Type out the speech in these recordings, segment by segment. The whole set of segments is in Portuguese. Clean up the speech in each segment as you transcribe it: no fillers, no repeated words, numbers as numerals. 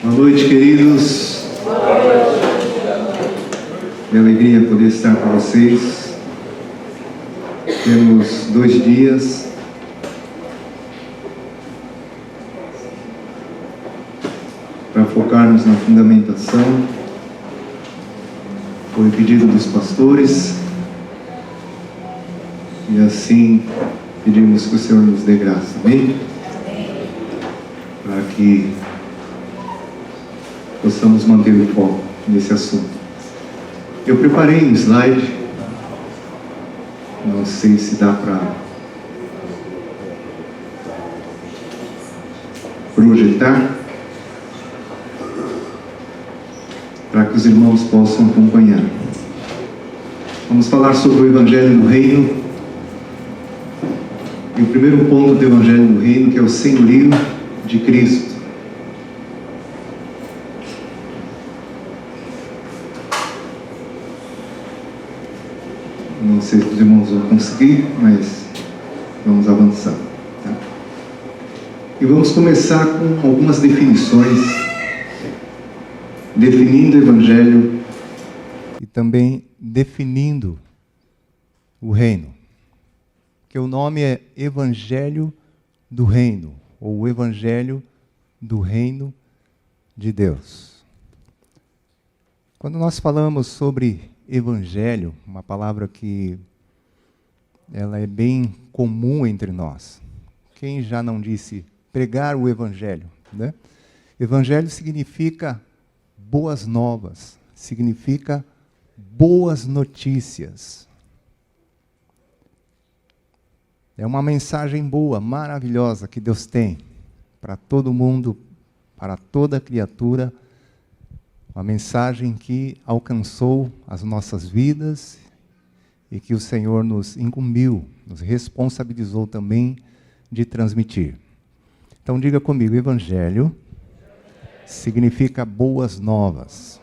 Boa noite, queridos. É alegria poder estar com vocês. Temos 2 dias para focarmos na fundamentação. Foi pedido dos pastores e assim pedimos que o Senhor nos dê graça, amém? Para que possamos manter o foco nesse assunto. Eu preparei um slide, não sei se dá para projetar, para que os irmãos possam acompanhar. Vamos falar sobre o Evangelho do Reino. E o primeiro ponto do Evangelho do Reino, que é o senhorio de Cristo. Não sei se os irmãos vão conseguir, mas vamos avançar. Tá? E vamos começar com algumas definições, definindo o Evangelho e também definindo o Reino. Que o nome é Evangelho do Reino, ou o Evangelho do Reino de Deus. Quando nós falamos sobre Evangelho, uma palavra que ela é bem comum entre nós. Quem já não disse pregar o Evangelho, né? Evangelho significa boas novas, significa boas notícias. É uma mensagem boa, maravilhosa que Deus tem para todo mundo, para toda criatura. Uma mensagem que alcançou as nossas vidas e que o Senhor nos incumbiu, nos responsabilizou também de transmitir. Então diga comigo, Evangelho significa boas novas,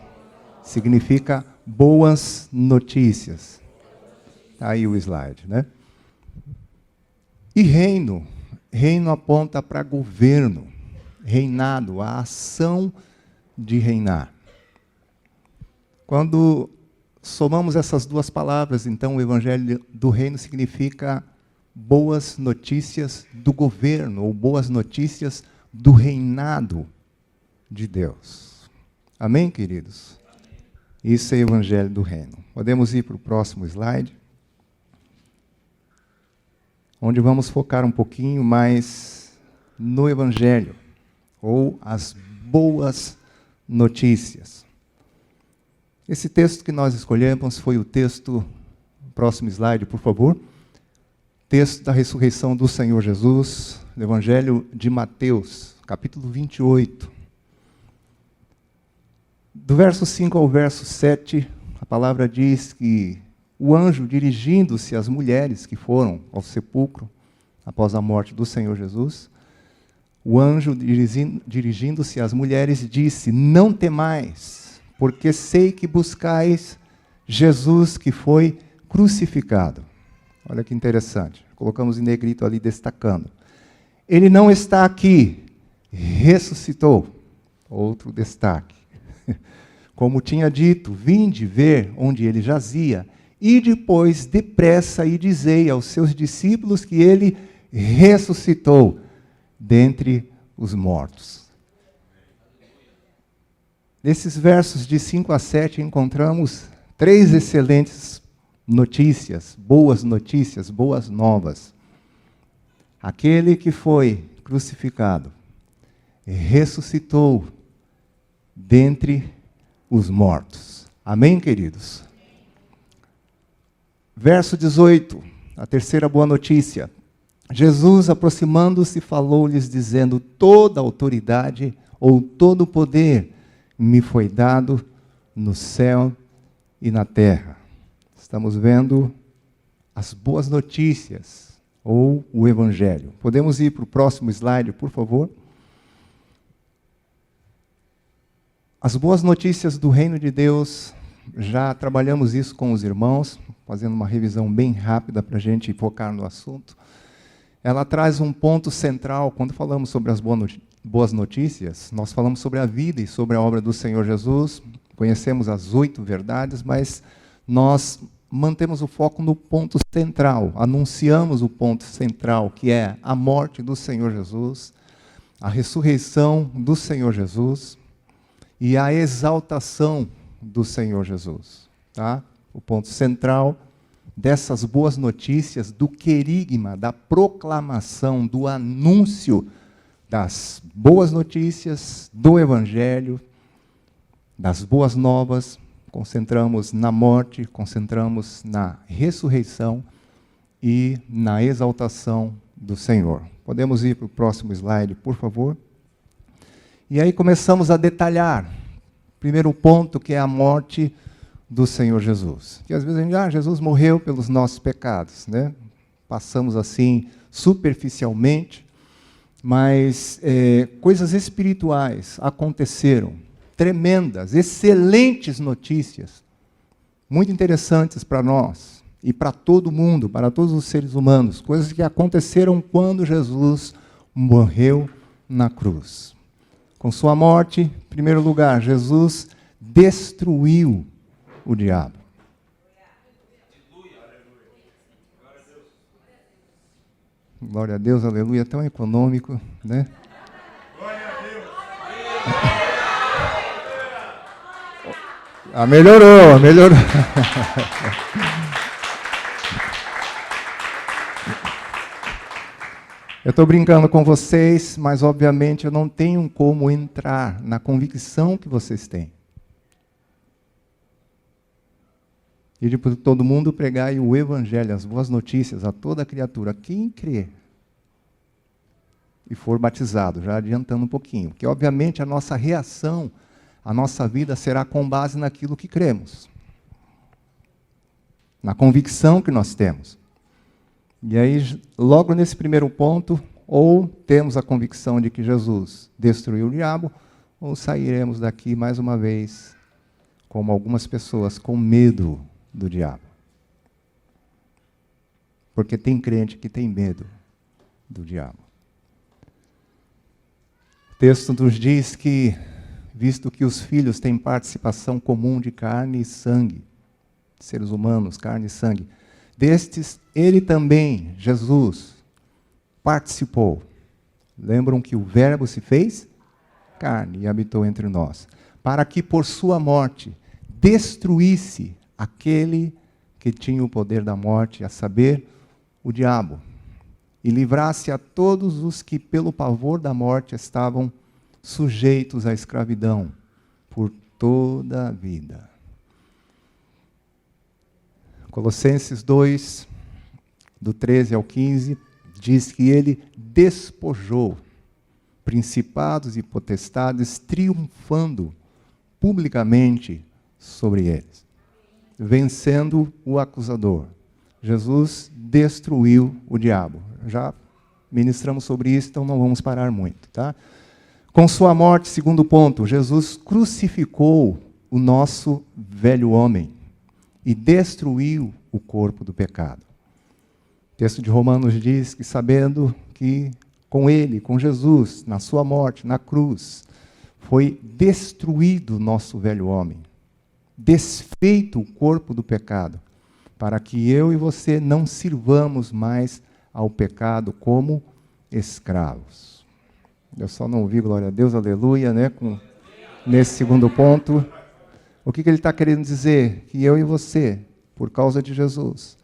significa boas notícias. Está aí o slide, né? E reino, reino aponta para governo, reinado, a ação de reinar. Quando somamos essas duas palavras, então o Evangelho do Reino significa boas notícias do governo, ou boas notícias do reinado de Deus. Amém, queridos? Isso é o Evangelho do Reino. Podemos ir para o próximo slide, onde vamos focar um pouquinho mais no Evangelho, ou as boas notícias. Esse texto que nós escolhemos foi o texto, próximo slide, por favor, texto da ressurreição do Senhor Jesus, do Evangelho de Mateus, capítulo 28. Do verso 5 ao verso 7, a palavra diz que o anjo, dirigindo-se às mulheres que foram ao sepulcro após a morte do Senhor Jesus, o anjo, dirigindo-se às mulheres, disse: não temais, porque sei que buscais Jesus que foi crucificado. Olha que interessante. Colocamos em negrito ali destacando. Ele não está aqui, ressuscitou. Outro destaque. Como tinha dito, vinde ver onde ele jazia, e depois, depressa, e dizei aos seus discípulos que ele ressuscitou dentre os mortos. Nesses versos de 5 a 7 encontramos 3 excelentes notícias, boas novas. Aquele que foi crucificado ressuscitou dentre os mortos. Amém, queridos? Verso 18, a terceira boa notícia. Jesus, aproximando-se, falou-lhes, dizendo: toda autoridade ou todo poder me foi dado no céu e na terra. Estamos vendo as boas notícias, ou o Evangelho. Podemos ir para o próximo slide, por favor? As boas notícias do Reino de Deus, já trabalhamos isso com os irmãos, fazendo uma revisão bem rápida para a gente focar no assunto. Ela traz um ponto central, quando falamos sobre as boas notícias, nós falamos sobre a vida e sobre a obra do Senhor Jesus, conhecemos as 8 verdades, mas nós mantemos o foco no ponto central, anunciamos o ponto central, que é a morte do Senhor Jesus, a ressurreição do Senhor Jesus e a exaltação do Senhor Jesus. Tá? O ponto central dessas boas notícias, do querigma, da proclamação, do anúncio das boas notícias, do Evangelho, das boas novas, concentramos na morte, concentramos na ressurreição e na exaltação do Senhor. Podemos ir para o próximo slide, por favor? E aí começamos a detalhar. Primeiro ponto, que é a morte do Senhor Jesus. Que às vezes a gente Jesus morreu pelos nossos pecados, né? Passamos assim, superficialmente, mas coisas espirituais aconteceram, tremendas, excelentes notícias, muito interessantes para nós e para todo mundo, para todos os seres humanos, coisas que aconteceram quando Jesus morreu na cruz. Com sua morte, em primeiro lugar, Jesus destruiu o diabo. Glória a Deus, aleluia, tão econômico, né? Glória a Deus! Ah, melhorou. Eu estou brincando com vocês, mas obviamente eu não tenho como entrar na convicção que vocês têm. E depois todo mundo pregar o Evangelho, as boas notícias a toda criatura. Quem crê e for batizado, já adiantando um pouquinho, porque obviamente a nossa reação, a nossa vida será com base naquilo que cremos, na convicção que nós temos. E aí, logo nesse primeiro ponto, ou temos a convicção de que Jesus destruiu o diabo, ou sairemos daqui mais uma vez, como algumas pessoas, com medo do diabo. Porque tem crente que tem medo do diabo. O texto nos diz que, visto que os filhos têm participação comum de carne e sangue, seres humanos, carne e sangue, destes, ele também, Jesus, participou. Lembram que o Verbo se fez carne e habitou entre nós, para que por sua morte destruísse aquele que tinha o poder da morte, a saber, o diabo, e livrasse a todos os que pelo pavor da morte estavam sujeitos à escravidão por toda a vida. Colossenses 2, do 13 ao 15, diz que ele despojou principados e potestades, triunfando publicamente sobre eles, vencendo o acusador. Jesus destruiu o diabo. Já ministramos sobre isso, então não vamos parar muito, tá? Com sua morte, segundo ponto, Jesus crucificou o nosso velho homem e destruiu o corpo do pecado. O texto de Romanos diz que, sabendo que com ele, com Jesus, na sua morte, na cruz, foi destruído o nosso velho homem, desfeito o corpo do pecado, para que eu e você não sirvamos mais ao pecado como escravos. Eu só não ouvi, glória a Deus, aleluia, né? Nesse segundo ponto, o que ele está querendo dizer? Que eu e você, por causa de Jesus,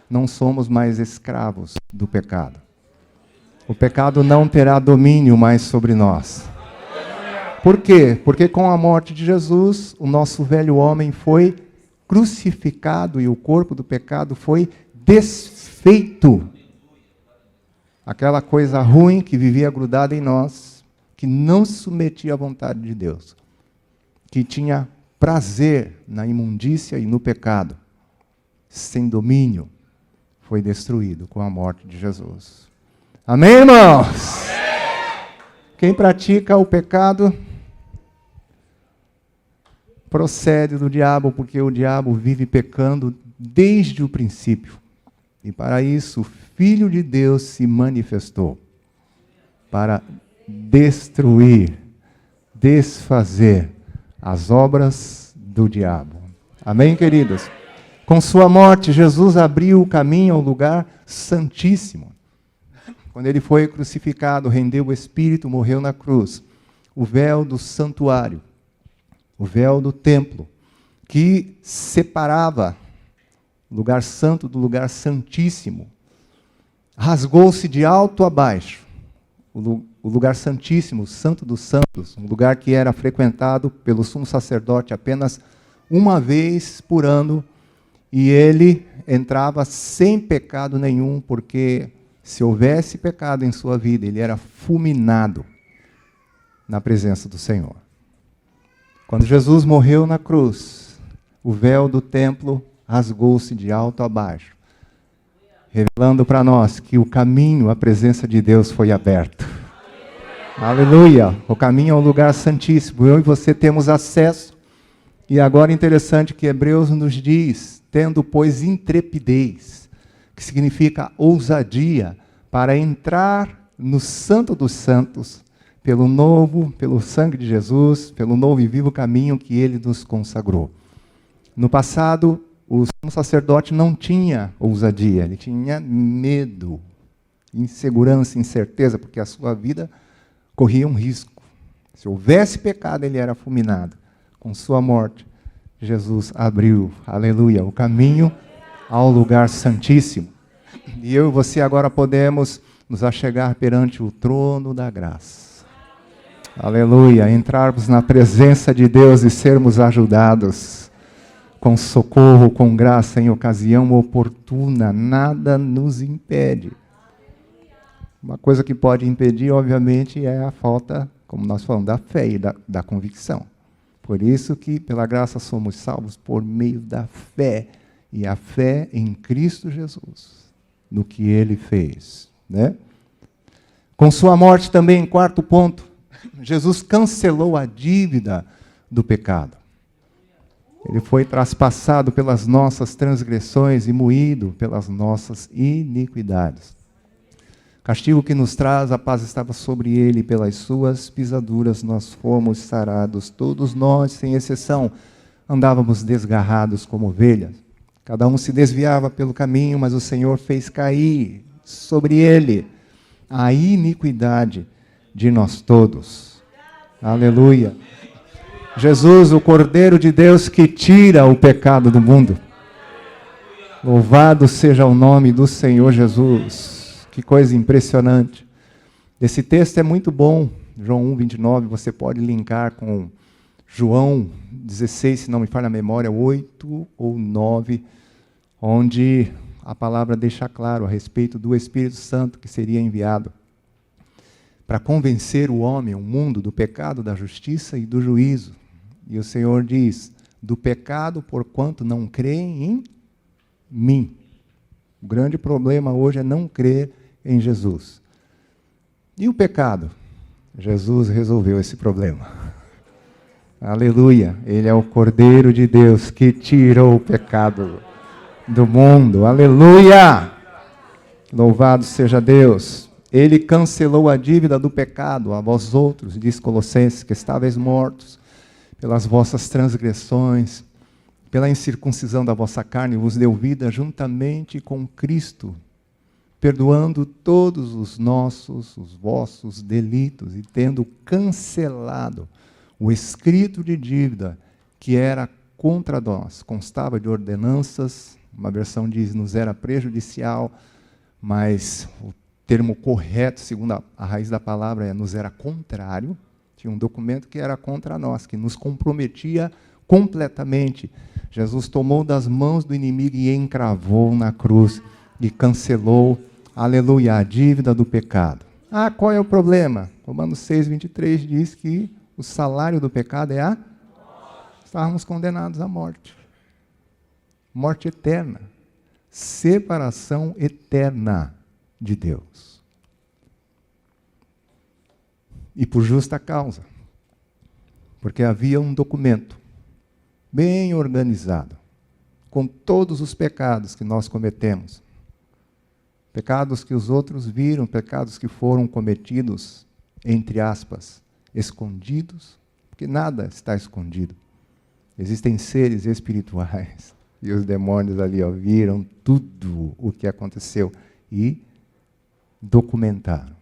não somos mais escravos do pecado. O pecado não terá domínio mais sobre nós. Por quê? Porque com a morte de Jesus, o nosso velho homem foi crucificado e o corpo do pecado foi desfeito. Aquela coisa ruim que vivia grudada em nós, que não se submetia à vontade de Deus, que tinha prazer na imundícia e no pecado, sem domínio, foi destruído com a morte de Jesus. Amém, irmãos? Quem pratica o pecado procede do diabo, porque o diabo vive pecando desde o princípio. E para isso, o Filho de Deus se manifestou, para destruir, desfazer as obras do diabo. Amém, queridos? Com sua morte, Jesus abriu o caminho ao lugar santíssimo. Quando ele foi crucificado, rendeu o Espírito, morreu na cruz. O véu do santuário, o véu do templo, que separava o lugar santo do lugar santíssimo, rasgou-se de alto a baixo. O lugar santíssimo, o santo dos santos, um lugar que era frequentado pelo sumo sacerdote apenas uma vez por ano, e ele entrava sem pecado nenhum, porque se houvesse pecado em sua vida, ele era fulminado na presença do Senhor. Quando Jesus morreu na cruz, o véu do templo rasgou-se de alto a baixo, revelando para nós que o caminho à presença de Deus foi aberto. Aleluia! O caminho ao lugar santíssimo. Eu e você temos acesso. E agora é interessante que Hebreus nos diz, tendo, pois, intrepidez, que significa ousadia, para entrar no Santo dos Santos, pelo sangue de Jesus, pelo novo e vivo caminho que ele nos consagrou. No passado, o sumo sacerdote não tinha ousadia, ele tinha medo, insegurança, incerteza, porque a sua vida corria um risco. Se houvesse pecado, ele era fulminado. Com sua morte, Jesus abriu, aleluia, o caminho ao lugar santíssimo. E eu e você agora podemos nos achegar perante o trono da graça. Aleluia, entrarmos na presença de Deus e sermos ajudados com socorro, com graça, em ocasião oportuna. Nada nos impede. Uma coisa que pode impedir, obviamente, é a falta, como nós falamos, da fé e da convicção. Por isso que, pela graça, somos salvos por meio da fé. E a fé em Cristo Jesus, no que Ele fez. Né? Com sua morte também, quarto ponto, Jesus cancelou a dívida do pecado. Ele foi traspassado pelas nossas transgressões e moído pelas nossas iniquidades. O castigo que nos traz a paz estava sobre ele, e pelas suas pisaduras nós fomos sarados. Todos nós, sem exceção, andávamos desgarrados como ovelhas. Cada um se desviava pelo caminho, mas o Senhor fez cair sobre ele a iniquidade de nós todos. Aleluia. Jesus, o Cordeiro de Deus que tira o pecado do mundo. Louvado seja o nome do Senhor Jesus. Que coisa impressionante. Esse texto é muito bom, João 1, 29, você pode linkar com João 16, se não me falha a memória, 8 ou 9, onde a palavra deixa claro a respeito do Espírito Santo que seria enviado para convencer o homem, o mundo, do pecado, da justiça e do juízo. E o Senhor diz, do pecado porquanto não creem em mim. O grande problema hoje é não crer em Jesus. E o pecado? Jesus resolveu esse problema. Aleluia! Ele é o Cordeiro de Deus que tirou o pecado do mundo. Aleluia! Louvado seja Deus! Ele cancelou a dívida do pecado a vós outros, diz Colossenses, que estáveis mortos pelas vossas transgressões, pela incircuncisão da vossa carne, vos deu vida juntamente com Cristo, perdoando todos os vossos delitos, e tendo cancelado o escrito de dívida que era contra nós, constava de ordenanças, uma versão diz nos era prejudicial, mas o termo correto, segundo a raiz da palavra, é nos era contrário. Tinha um documento que era contra nós, que nos comprometia completamente. Jesus tomou das mãos do inimigo e encravou na cruz e cancelou, aleluia, a dívida do pecado. Ah, qual é o problema? Romanos 6, 23 diz que o salário do pecado é a... Estávamos condenados à morte. Morte eterna. Separação eterna de Deus. E por justa causa. Porque havia um documento bem organizado, com todos os pecados que nós cometemos. Pecados que os outros viram, pecados que foram cometidos entre aspas, escondidos, porque nada está escondido. Existem seres espirituais, e os demônios ali viram tudo o que aconteceu e documentaram.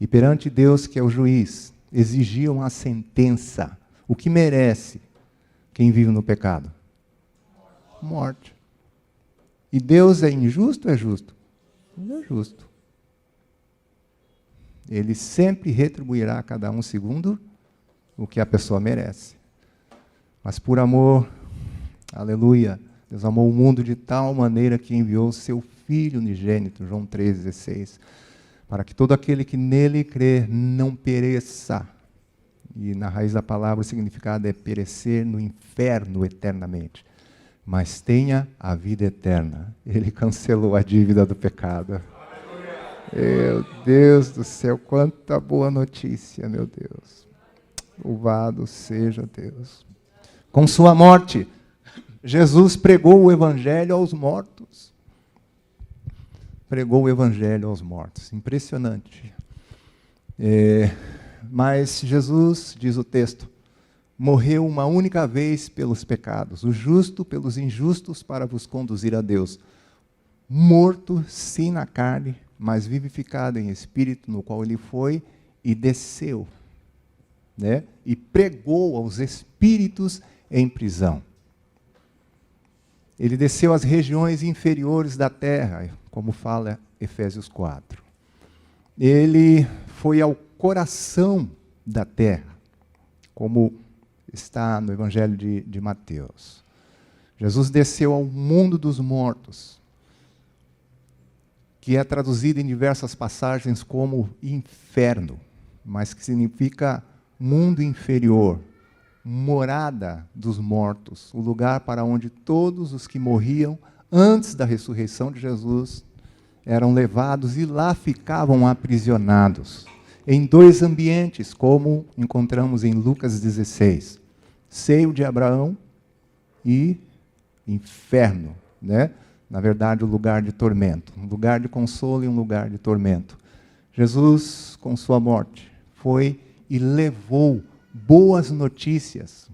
E perante Deus, que é o juiz, exigiam a sentença. O que merece quem vive no pecado? Morte. E Deus é injusto ou é justo? Ele é justo. Ele sempre retribuirá a cada um segundo o que a pessoa merece. Mas por amor, aleluia, Deus amou o mundo de tal maneira que enviou o seu Filho unigênito, João 3,16, para que todo aquele que nele crê não pereça. E na raiz da palavra o significado é perecer no inferno eternamente, mas tenha a vida eterna. Ele cancelou a dívida do pecado. Meu Deus do céu, quanta boa notícia, meu Deus. Louvado seja Deus. Com sua morte, Jesus pregou o evangelho aos mortos. Pregou o evangelho aos mortos. Impressionante. Mas Jesus, diz o texto, morreu uma única vez pelos pecados, o justo pelos injustos, para vos conduzir a Deus. Morto, sim, na carne, mas vivificado em espírito, no qual ele foi e desceu, né? E pregou aos espíritos em prisão. Ele desceu às regiões inferiores da terra, como fala Efésios 4. Ele foi ao coração da terra, como está no Evangelho de Mateus. Jesus desceu ao mundo dos mortos, que é traduzido em diversas passagens como inferno, mas que significa mundo inferior, morada dos mortos, o lugar para onde todos os que morriam antes da ressurreição de Jesus eram levados e lá ficavam aprisionados, em dois ambientes, como encontramos em Lucas 16, seio de Abraão e inferno, né? Na verdade, o lugar de tormento, um lugar de consolo e um lugar de tormento. Jesus, com sua morte, foi e levou boas notícias,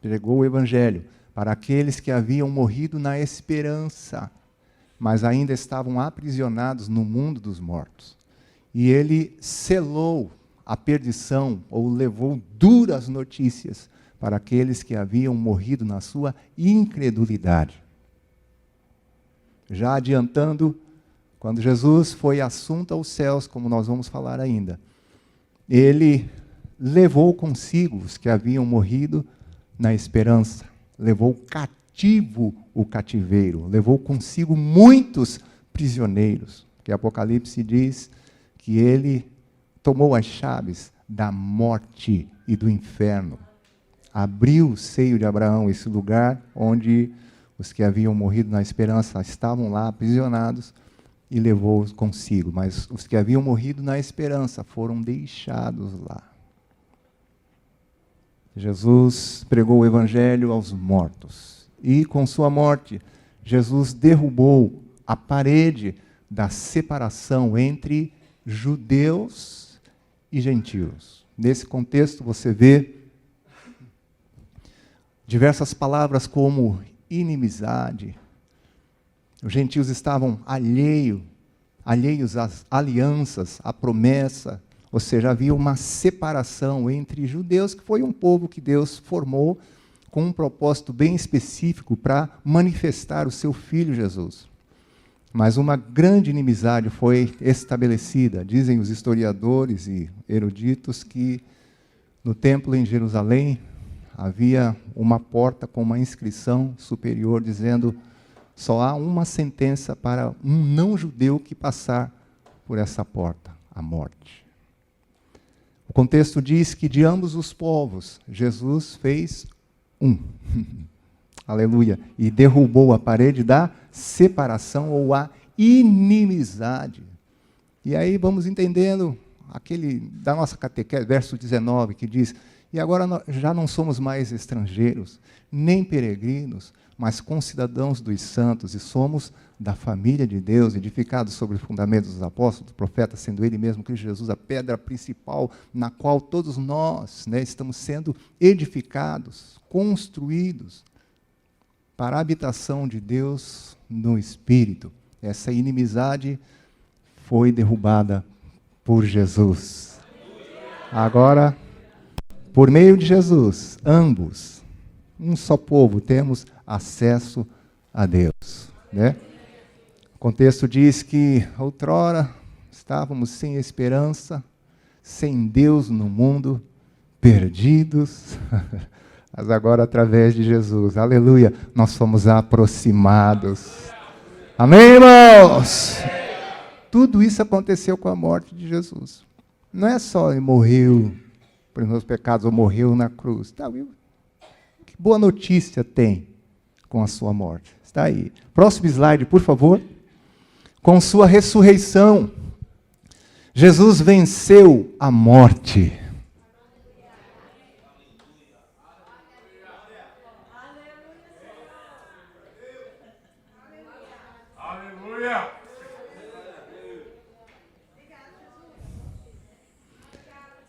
pregou o evangelho para aqueles que haviam morrido na esperança, mas ainda estavam aprisionados no mundo dos mortos. E ele selou a perdição, ou levou duras notícias para aqueles que haviam morrido na sua incredulidade. Já adiantando, quando Jesus foi assunto aos céus, como nós vamos falar ainda, ele levou consigo os que haviam morrido na esperança, levou cativo o cativeiro, levou consigo muitos prisioneiros, que Apocalipse diz que ele tomou as chaves da morte e do inferno. Abriu o seio de Abraão, esse lugar onde os que haviam morrido na esperança estavam lá aprisionados, e levou-os consigo. Mas os que haviam morrido na esperança foram deixados lá. Jesus pregou o evangelho aos mortos. E com sua morte, Jesus derrubou a parede da separação entre judeus e gentios. Nesse contexto você vê diversas palavras como inimizade. Os gentios estavam alheios às alianças, à promessa, ou seja, havia uma separação entre judeus, que foi um povo que Deus formou com um propósito bem específico para manifestar o seu Filho Jesus. Mas uma grande inimizade foi estabelecida. Dizem os historiadores e eruditos que no templo em Jerusalém havia uma porta com uma inscrição superior dizendo: só há uma sentença para um não-judeu que passar por essa porta, a morte. O contexto diz que de ambos os povos, Jesus fez um. Aleluia. E derrubou a parede da separação ou a inimizade. E aí vamos entendendo aquele da nossa catequese, verso 19, que diz: E agora já não somos mais estrangeiros, nem peregrinos, mas concidadãos dos santos, e somos da família de Deus, edificados sobre os fundamentos dos apóstolos, do profeta, sendo ele mesmo, Cristo Jesus, a pedra principal, na qual todos nós, né, estamos sendo edificados, construídos, para a habitação de Deus no Espírito. Essa inimizade foi derrubada por Jesus. Agora, por meio de Jesus, ambos, um só povo, temos acesso a Deus, né? O contexto diz que outrora estávamos sem esperança, sem Deus no mundo, perdidos, mas agora através de Jesus, aleluia, nós somos aproximados. Amém, irmãos? Tudo isso aconteceu com a morte de Jesus. Não é só ele morreu pelos meus pecados ou morreu na cruz. Tá, que boa notícia tem com a sua morte. Está aí. Próximo slide, por favor. Com sua ressurreição, Jesus venceu a morte. Aleluia!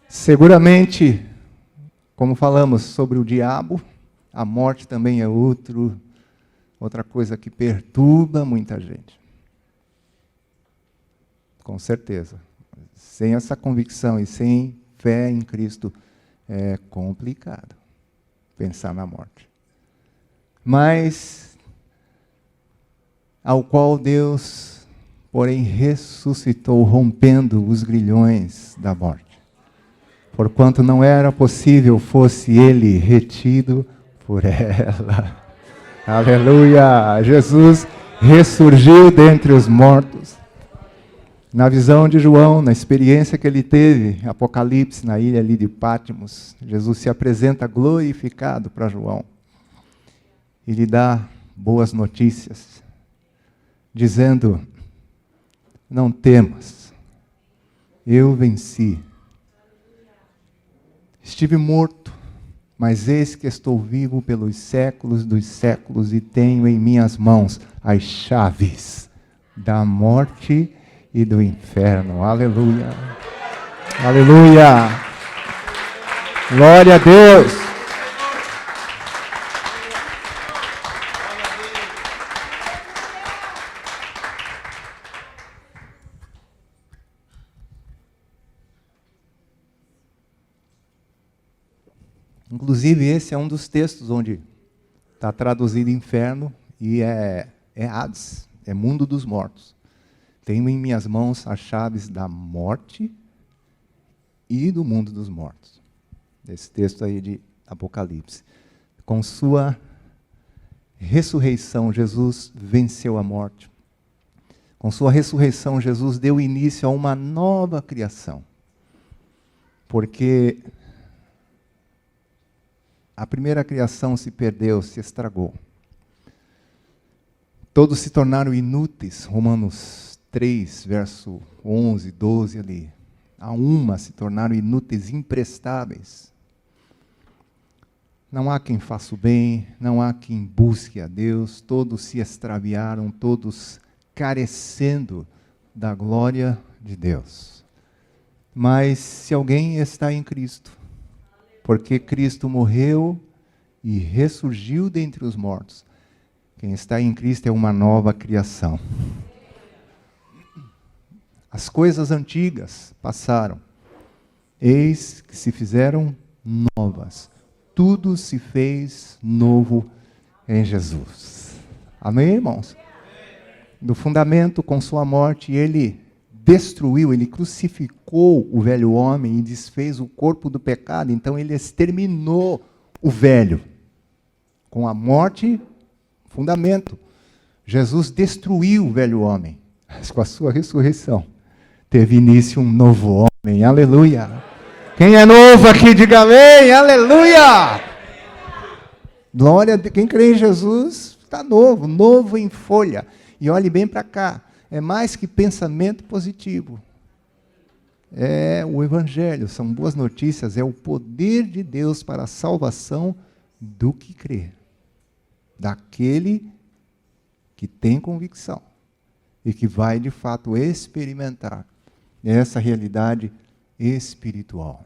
Seguramente, como falamos sobre o diabo, a morte também é outra coisa que perturba muita gente. Com certeza. Sem essa convicção e sem fé em Cristo, é complicado pensar na morte. Mas, ao qual Deus, porém, ressuscitou, rompendo os grilhões da morte. Porquanto não era possível fosse ele retido por ela. Aleluia! Jesus ressurgiu dentre os mortos. Na visão de João, na experiência que ele teve, Apocalipse, na ilha ali de Patmos, Jesus se apresenta glorificado para João. E lhe dá boas notícias, dizendo, não temas, eu venci. Estive morto, mas eis que estou vivo pelos séculos dos séculos e tenho em minhas mãos as chaves da morte e do inferno. Aleluia! Aleluia! Glória a Deus! Inclusive, esse é um dos textos onde está traduzido inferno e é Hades, é mundo dos mortos. Tenho em minhas mãos as chaves da morte e do mundo dos mortos. Esse texto aí de Apocalipse. Com sua ressurreição, Jesus venceu a morte. Com sua ressurreição, Jesus deu início a uma nova criação. Porque a primeira criação se perdeu, se estragou. Todos se tornaram inúteis. Romanos 3, verso 11, 12 ali. A uma se tornaram inúteis, imprestáveis. Não há quem faça o bem, não há quem busque a Deus. Todos se extraviaram, todos carecendo da glória de Deus. Mas se alguém está em Cristo, porque Cristo morreu e ressurgiu dentre os mortos. Quem está em Cristo é uma nova criação. As coisas antigas passaram. Eis que se fizeram novas. Tudo se fez novo em Jesus. Amém, irmãos? Do fundamento, com sua morte, ele destruiu, ele crucificou o velho homem e desfez o corpo do pecado. Então ele exterminou o velho. Com a morte, fundamento. Jesus destruiu o velho homem. Mas com a sua ressurreição, teve início um novo homem. Aleluia! Quem é novo aqui, diga amém. Aleluia! Glória a Deus. Quem crê em Jesus está novo, novo em folha. E olhe bem para cá. É mais que pensamento positivo. É o Evangelho, são boas notícias, é o poder de Deus para a salvação do que crê, daquele que tem convicção e que vai de fato experimentar essa realidade espiritual.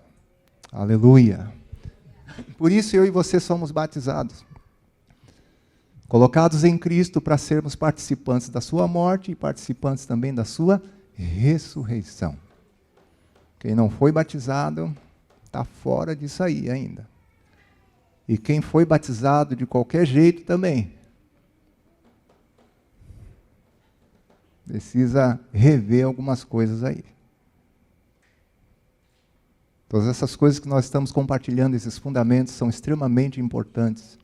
Aleluia! Por isso eu e você somos batizados, colocados em Cristo para sermos participantes da sua morte e participantes também da sua ressurreição. Quem não foi batizado está fora disso aí ainda. E quem foi batizado de qualquer jeito também precisa rever algumas coisas aí. Todas essas coisas que nós estamos compartilhando, esses fundamentos, são extremamente importantes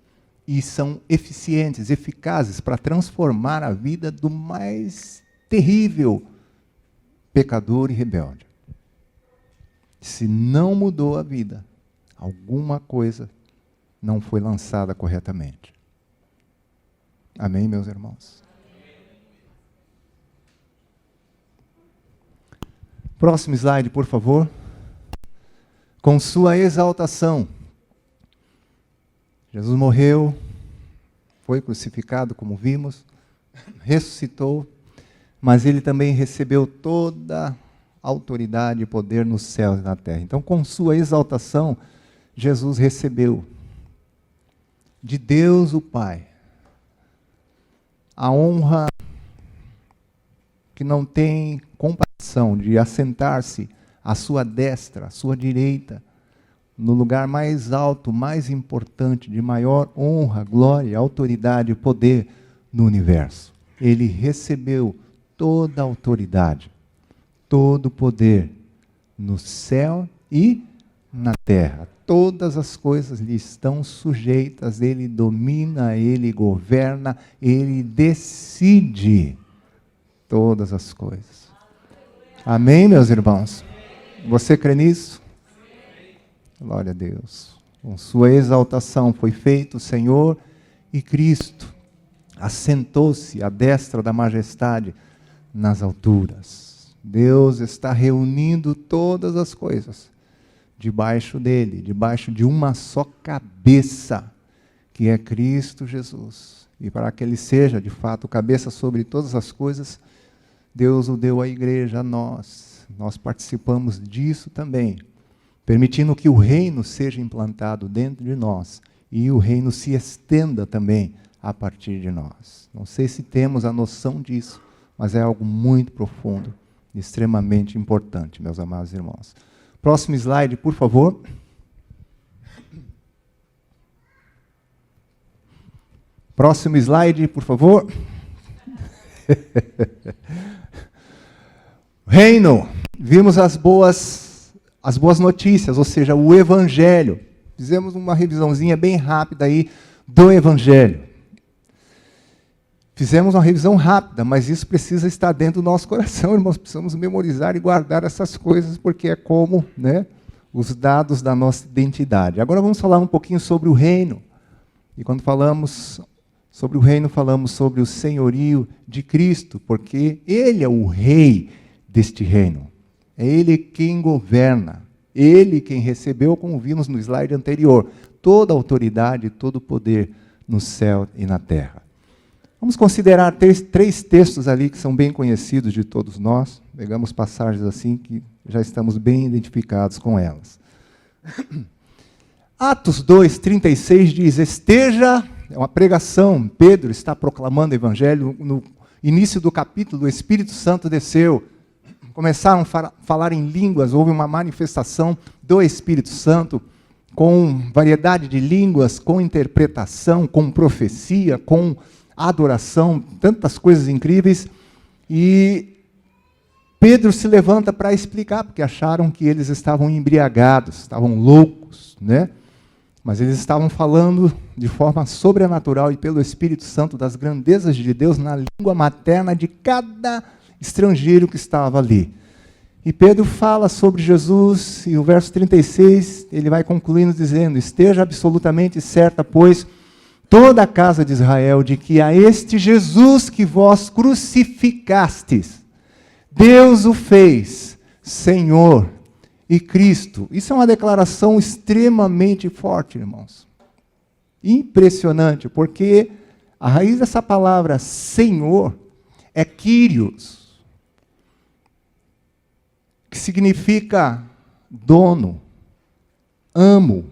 e são eficientes, eficazes para transformar a vida do mais terrível pecador e rebelde. Se não mudou a vida, alguma coisa não foi lançada corretamente. Amém, meus irmãos? Próximo slide, por favor. Com sua exaltação, Jesus morreu, foi crucificado, como vimos, ressuscitou, mas ele também recebeu toda a autoridade e poder nos céus e na terra. Então, com sua exaltação, Jesus recebeu de Deus o Pai a honra que não tem comparação de assentar-se à sua destra, à sua direita, no lugar mais alto, mais importante, de maior honra, glória, autoridade e poder no universo. Ele recebeu toda a autoridade, todo o poder no céu e na terra. Todas as coisas lhe estão sujeitas, ele domina, ele governa, ele decide todas as coisas. Amém, meus irmãos? Você crê nisso? Glória a Deus. Com sua exaltação foi feito o Senhor e Cristo assentou-se à destra da majestade nas alturas. Deus está reunindo todas as coisas debaixo dele, debaixo de uma só cabeça, que é Cristo Jesus. E para que ele seja, de fato, cabeça sobre todas as coisas, Deus o deu à igreja, a nós. Nós participamos disso também, permitindo que o reino seja implantado dentro de nós e o reino se estenda também a partir de nós. Não sei se temos a noção disso, mas é algo muito profundo e extremamente importante, meus amados irmãos. Próximo slide, por favor. Próximo slide, por favor. Reino. Vimos as boas notícias, ou seja, o Evangelho. Fizemos uma revisãozinha bem rápida aí do Evangelho. Fizemos uma revisão rápida, mas isso precisa estar dentro do nosso coração, irmãos. Precisamos memorizar e guardar essas coisas, porque é como, né, os dados da nossa identidade. Agora vamos falar um pouquinho sobre o reino. E quando falamos sobre o reino, falamos sobre o senhorio de Cristo, porque Ele é o rei deste reino. É Ele quem governa. Ele quem recebeu, como vimos no slide anterior, toda a autoridade e todo o poder no céu e na terra. Vamos considerar três textos ali que são bem conhecidos de todos nós. Pegamos passagens assim que já estamos bem identificados com elas. Atos 2:36 diz, esteja, é uma pregação, Pedro está proclamando o evangelho, no início do capítulo, o Espírito Santo desceu, começaram a falar em línguas, houve uma manifestação do Espírito Santo, com variedade de línguas, com interpretação, com profecia, com adoração, tantas coisas incríveis, e Pedro se levanta para explicar, porque acharam que eles estavam embriagados, estavam loucos, né? Mas eles estavam falando de forma sobrenatural e pelo Espírito Santo das grandezas de Deus na língua materna de cada estrangeiro que estava ali. E Pedro fala sobre Jesus, e o verso 36, ele vai concluindo dizendo, esteja absolutamente certa, pois, toda a casa de Israel, de que a este Jesus que vós crucificastes, Deus o fez Senhor e Cristo. Isso é uma declaração extremamente forte, irmãos. Impressionante, porque a raiz dessa palavra Senhor é Kyrios, que significa dono, amo.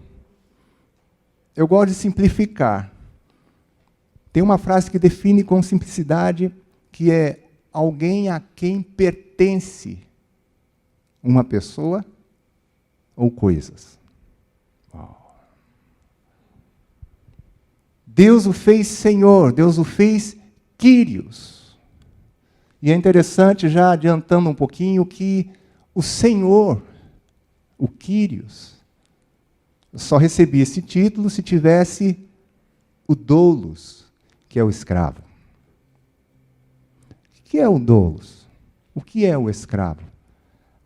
Eu gosto de simplificar. Tem uma frase que define com simplicidade que é alguém a quem pertence uma pessoa ou coisas. Uau. Deus o fez Senhor, Deus o fez Kyrios. E é interessante, já adiantando um pouquinho, que o Senhor, o Kyrios, só recebia esse título se tivesse o doulos, que é o escravo. O que é o doulos? O que é o escravo?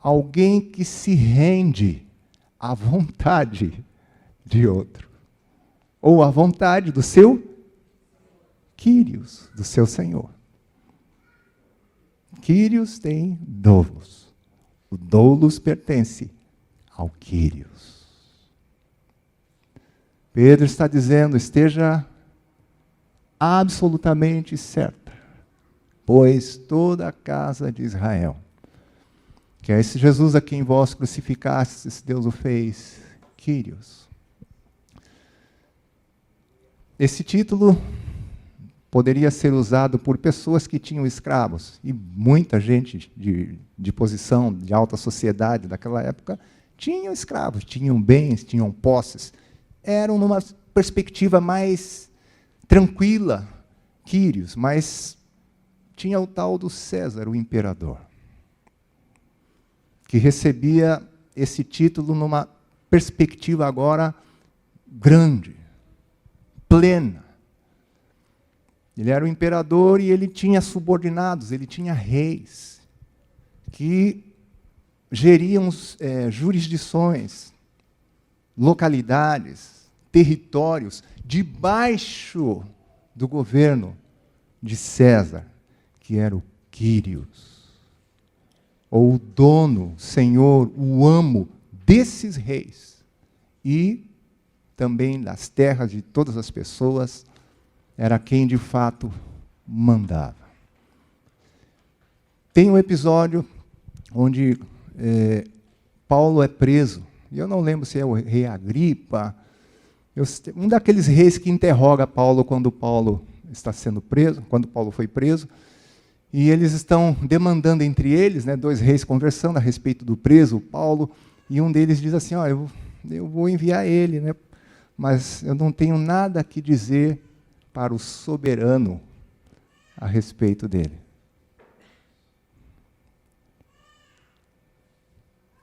Alguém que se rende à vontade de outro. Ou à vontade do seu Kyrios, do seu Senhor. Kyrios tem doulos. O doulos pertence ao Kyrios. Pedro está dizendo, esteja absolutamente certa, pois toda a casa de Israel, que é esse Jesus a quem vós crucificastes, Deus o fez Kyrios. Esse título poderia ser usado por pessoas que tinham escravos, e muita gente de posição de alta sociedade daquela época tinham escravos, tinham bens, tinham posses. Eram numa perspectiva mais tranquila, Kyrios, mas tinha o tal do César, o imperador, que recebia esse título numa perspectiva agora grande, plena. Ele era o imperador e ele tinha subordinados, ele tinha reis, que geriam jurisdições, localidades, territórios, debaixo do governo de César, que era o Kyrios, ou o dono, senhor, o amo desses reis, e também das terras de todas as pessoas, era quem de fato mandava. Tem um episódio onde Paulo é preso, e eu não lembro se é o rei Agripa, um daqueles reis que interroga Paulo quando Paulo está sendo preso, quando Paulo foi preso, e eles estão demandando entre eles, dois reis conversando a respeito do preso, Paulo, e um deles diz assim, eu vou enviar ele, mas eu não tenho nada que dizer para o soberano a respeito dele.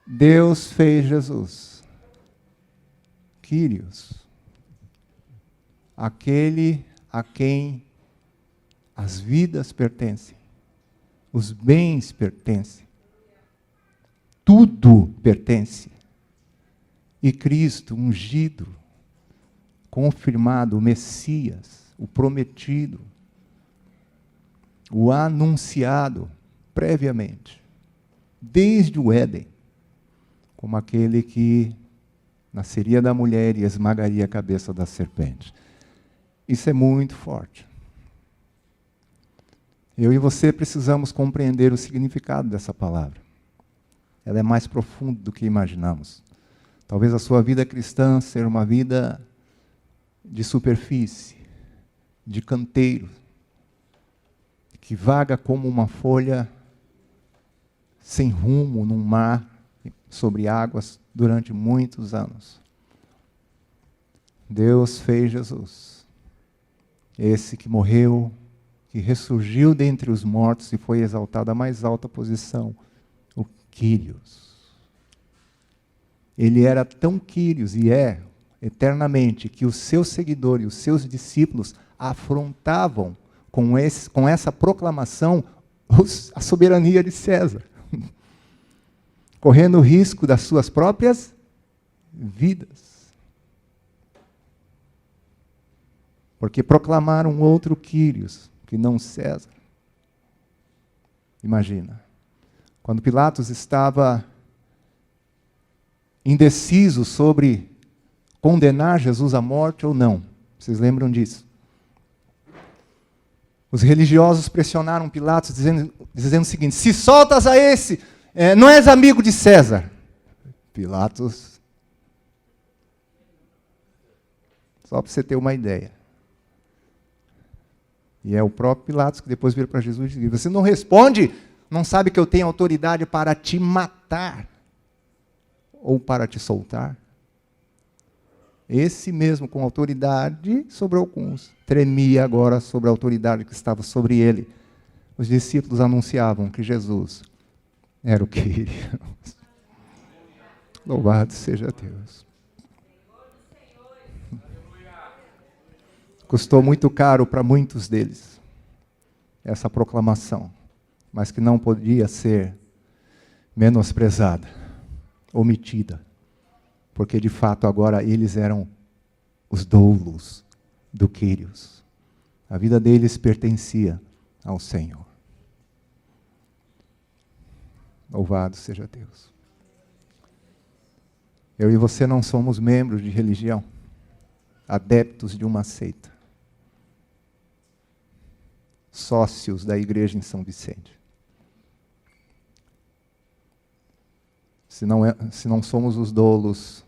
Deus fez Jesus, Kyrios, aquele a quem as vidas pertencem, os bens pertencem, tudo pertence. E Cristo, ungido, confirmado, o Messias, o prometido, o anunciado previamente, desde o Éden, como aquele que nasceria da mulher e esmagaria a cabeça da serpente. Isso é muito forte. Eu e você precisamos compreender o significado dessa palavra. Ela é mais profunda do que imaginamos. Talvez a sua vida cristã seja uma vida de superfície, de canteiro, que vaga como uma folha sem rumo num mar sobre águas durante muitos anos. Deus fez Jesus, esse que morreu, que ressurgiu dentre os mortos e foi exaltado à mais alta posição, o Kyrios. Ele era tão Kyrios, e é eternamente, que os seus seguidores, os seus discípulos, afrontavam com essa proclamação a soberania de César, correndo o risco das suas próprias vidas. Porque proclamaram outro Kyrios, que não César. Imagina, quando Pilatos estava indeciso sobre condenar Jesus à morte ou não. Vocês lembram disso? Os religiosos pressionaram Pilatos dizendo o seguinte: se soltas a esse, não és amigo de César. Pilatos, só para você ter uma ideia. E é o próprio Pilatos que depois vira para Jesus e diz: você não responde, não sabe que eu tenho autoridade para te matar ou para te soltar? Esse mesmo, com autoridade sobre alguns, tremia agora sobre a autoridade que estava sobre ele. Os discípulos anunciavam que Jesus era o que queríamos. Louvado seja Deus. Custou muito caro para muitos deles essa proclamação, mas que não podia ser menosprezada, omitida, porque de fato agora eles eram os doulos do Quírios. A vida deles pertencia ao Senhor. Louvado seja Deus. Eu e você não somos membros de religião, adeptos de uma seita, sócios da igreja em São Vicente. Se não somos os doulos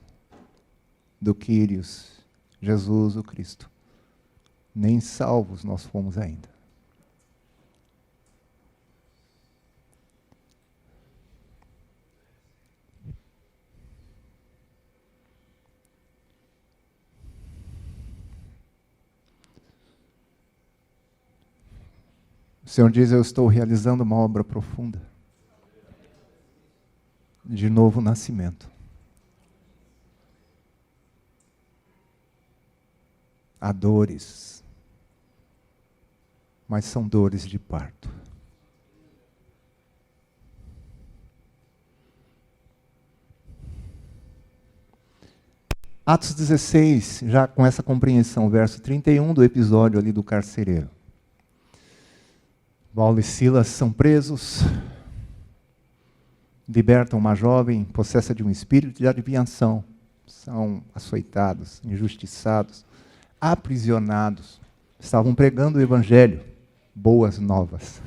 do Quírios, Jesus o Cristo, nem salvos nós fomos ainda. O Senhor diz: eu estou realizando uma obra profunda de novo nascimento. Há dores, mas são dores de parto. Atos 16, já com essa compreensão, verso 31 do episódio ali do carcereiro. Paulo e Silas são presos, libertam uma jovem possessa de um espírito de adivinhação. São açoitados, injustiçados, aprisionados. Estavam pregando o evangelho, boas novas.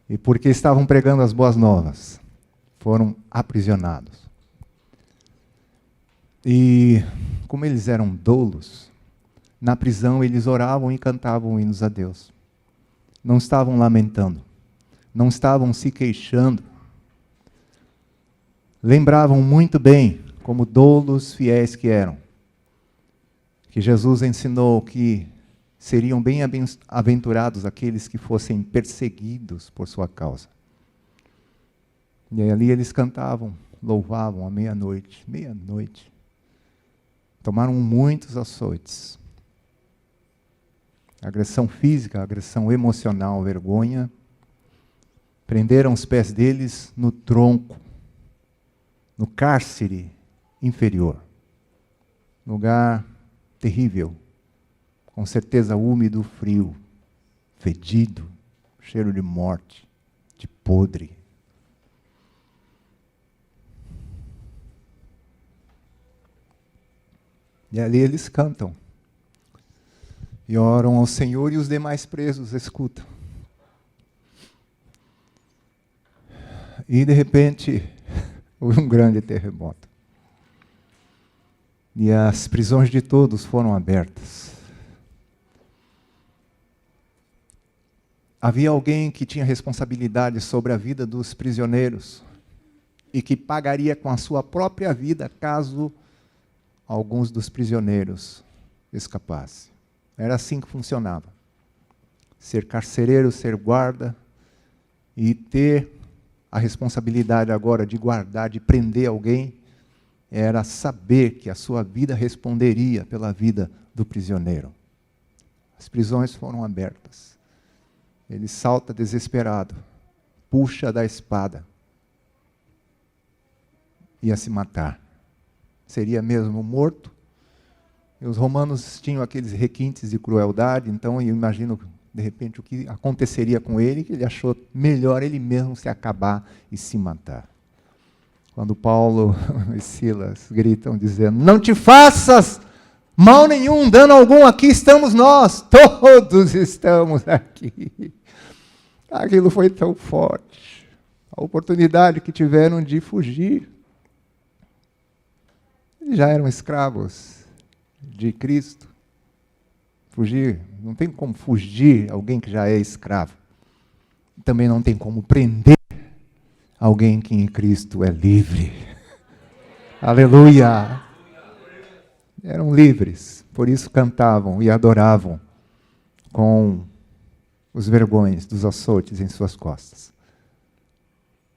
E porque estavam pregando as boas novas, foram aprisionados. E como eles eram doulos, na prisão eles oravam e cantavam hinos a Deus. Não estavam lamentando, não estavam se queixando. Lembravam muito bem, como doulos fiéis que eram, que Jesus ensinou que seriam bem-aventurados aqueles que fossem perseguidos por sua causa. E ali eles cantavam, louvavam à meia-noite. Meia-noite. Tomaram muitos açoites. Agressão física, agressão emocional, vergonha. Prenderam os pés deles no tronco, no cárcere inferior. Lugar terrível, com certeza úmido, frio, fedido, cheiro de morte, de podre. E ali eles cantam. E oram ao Senhor e os demais presos escutam. E de repente, houve um grande terremoto. E as prisões de todos foram abertas. Havia alguém que tinha responsabilidade sobre a vida dos prisioneiros e que pagaria com a sua própria vida caso alguns dos prisioneiros escapassem. Era assim que funcionava. Ser carcereiro, ser guarda e ter a responsabilidade agora de guardar, de prender alguém, era saber que a sua vida responderia pela vida do prisioneiro. As prisões foram abertas. Ele salta desesperado, puxa da espada, ia se matar. Seria mesmo morto. E os romanos tinham aqueles requintes de crueldade, então eu imagino, de repente, o que aconteceria com ele, que ele achou melhor ele mesmo se acabar e se matar. Quando Paulo e Silas gritam dizendo, não te faças mal nenhum, dano algum, aqui estamos nós, todos estamos aqui. Aquilo foi tão forte, a oportunidade que tiveram de fugir. Eles já eram escravos de Cristo. Fugir, não tem como fugir alguém que já é escravo. Também não tem como prender alguém que em Cristo é livre. Aleluia! Eram livres, por isso cantavam e adoravam com os vergões dos açoites em suas costas.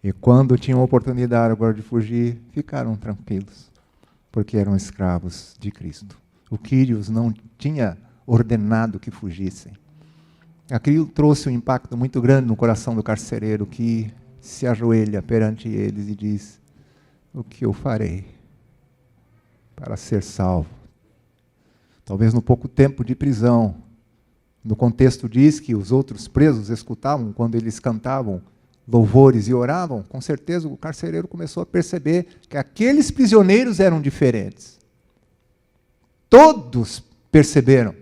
E quando tinham oportunidade agora de fugir, ficaram tranquilos, porque eram escravos de Cristo. O Quírios não tinha ordenado que fugissem. Aquilo trouxe um impacto muito grande no coração do carcereiro, que se ajoelha perante eles e diz, o que eu farei para ser salvo? Talvez no pouco tempo de prisão, no contexto diz que os outros presos escutavam quando eles cantavam louvores e oravam, com certeza o carcereiro começou a perceber que aqueles prisioneiros eram diferentes. Todos perceberam.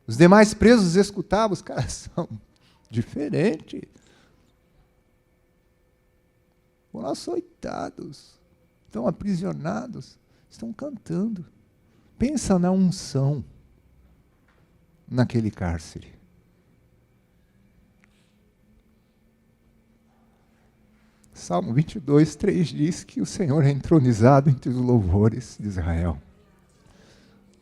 Os demais presos escutavam, os caras são diferentes. Foram açoitados, estão aprisionados, estão cantando. Pensa na unção naquele cárcere. Salmo 22, 3 diz que o Senhor é entronizado entre os louvores de Israel.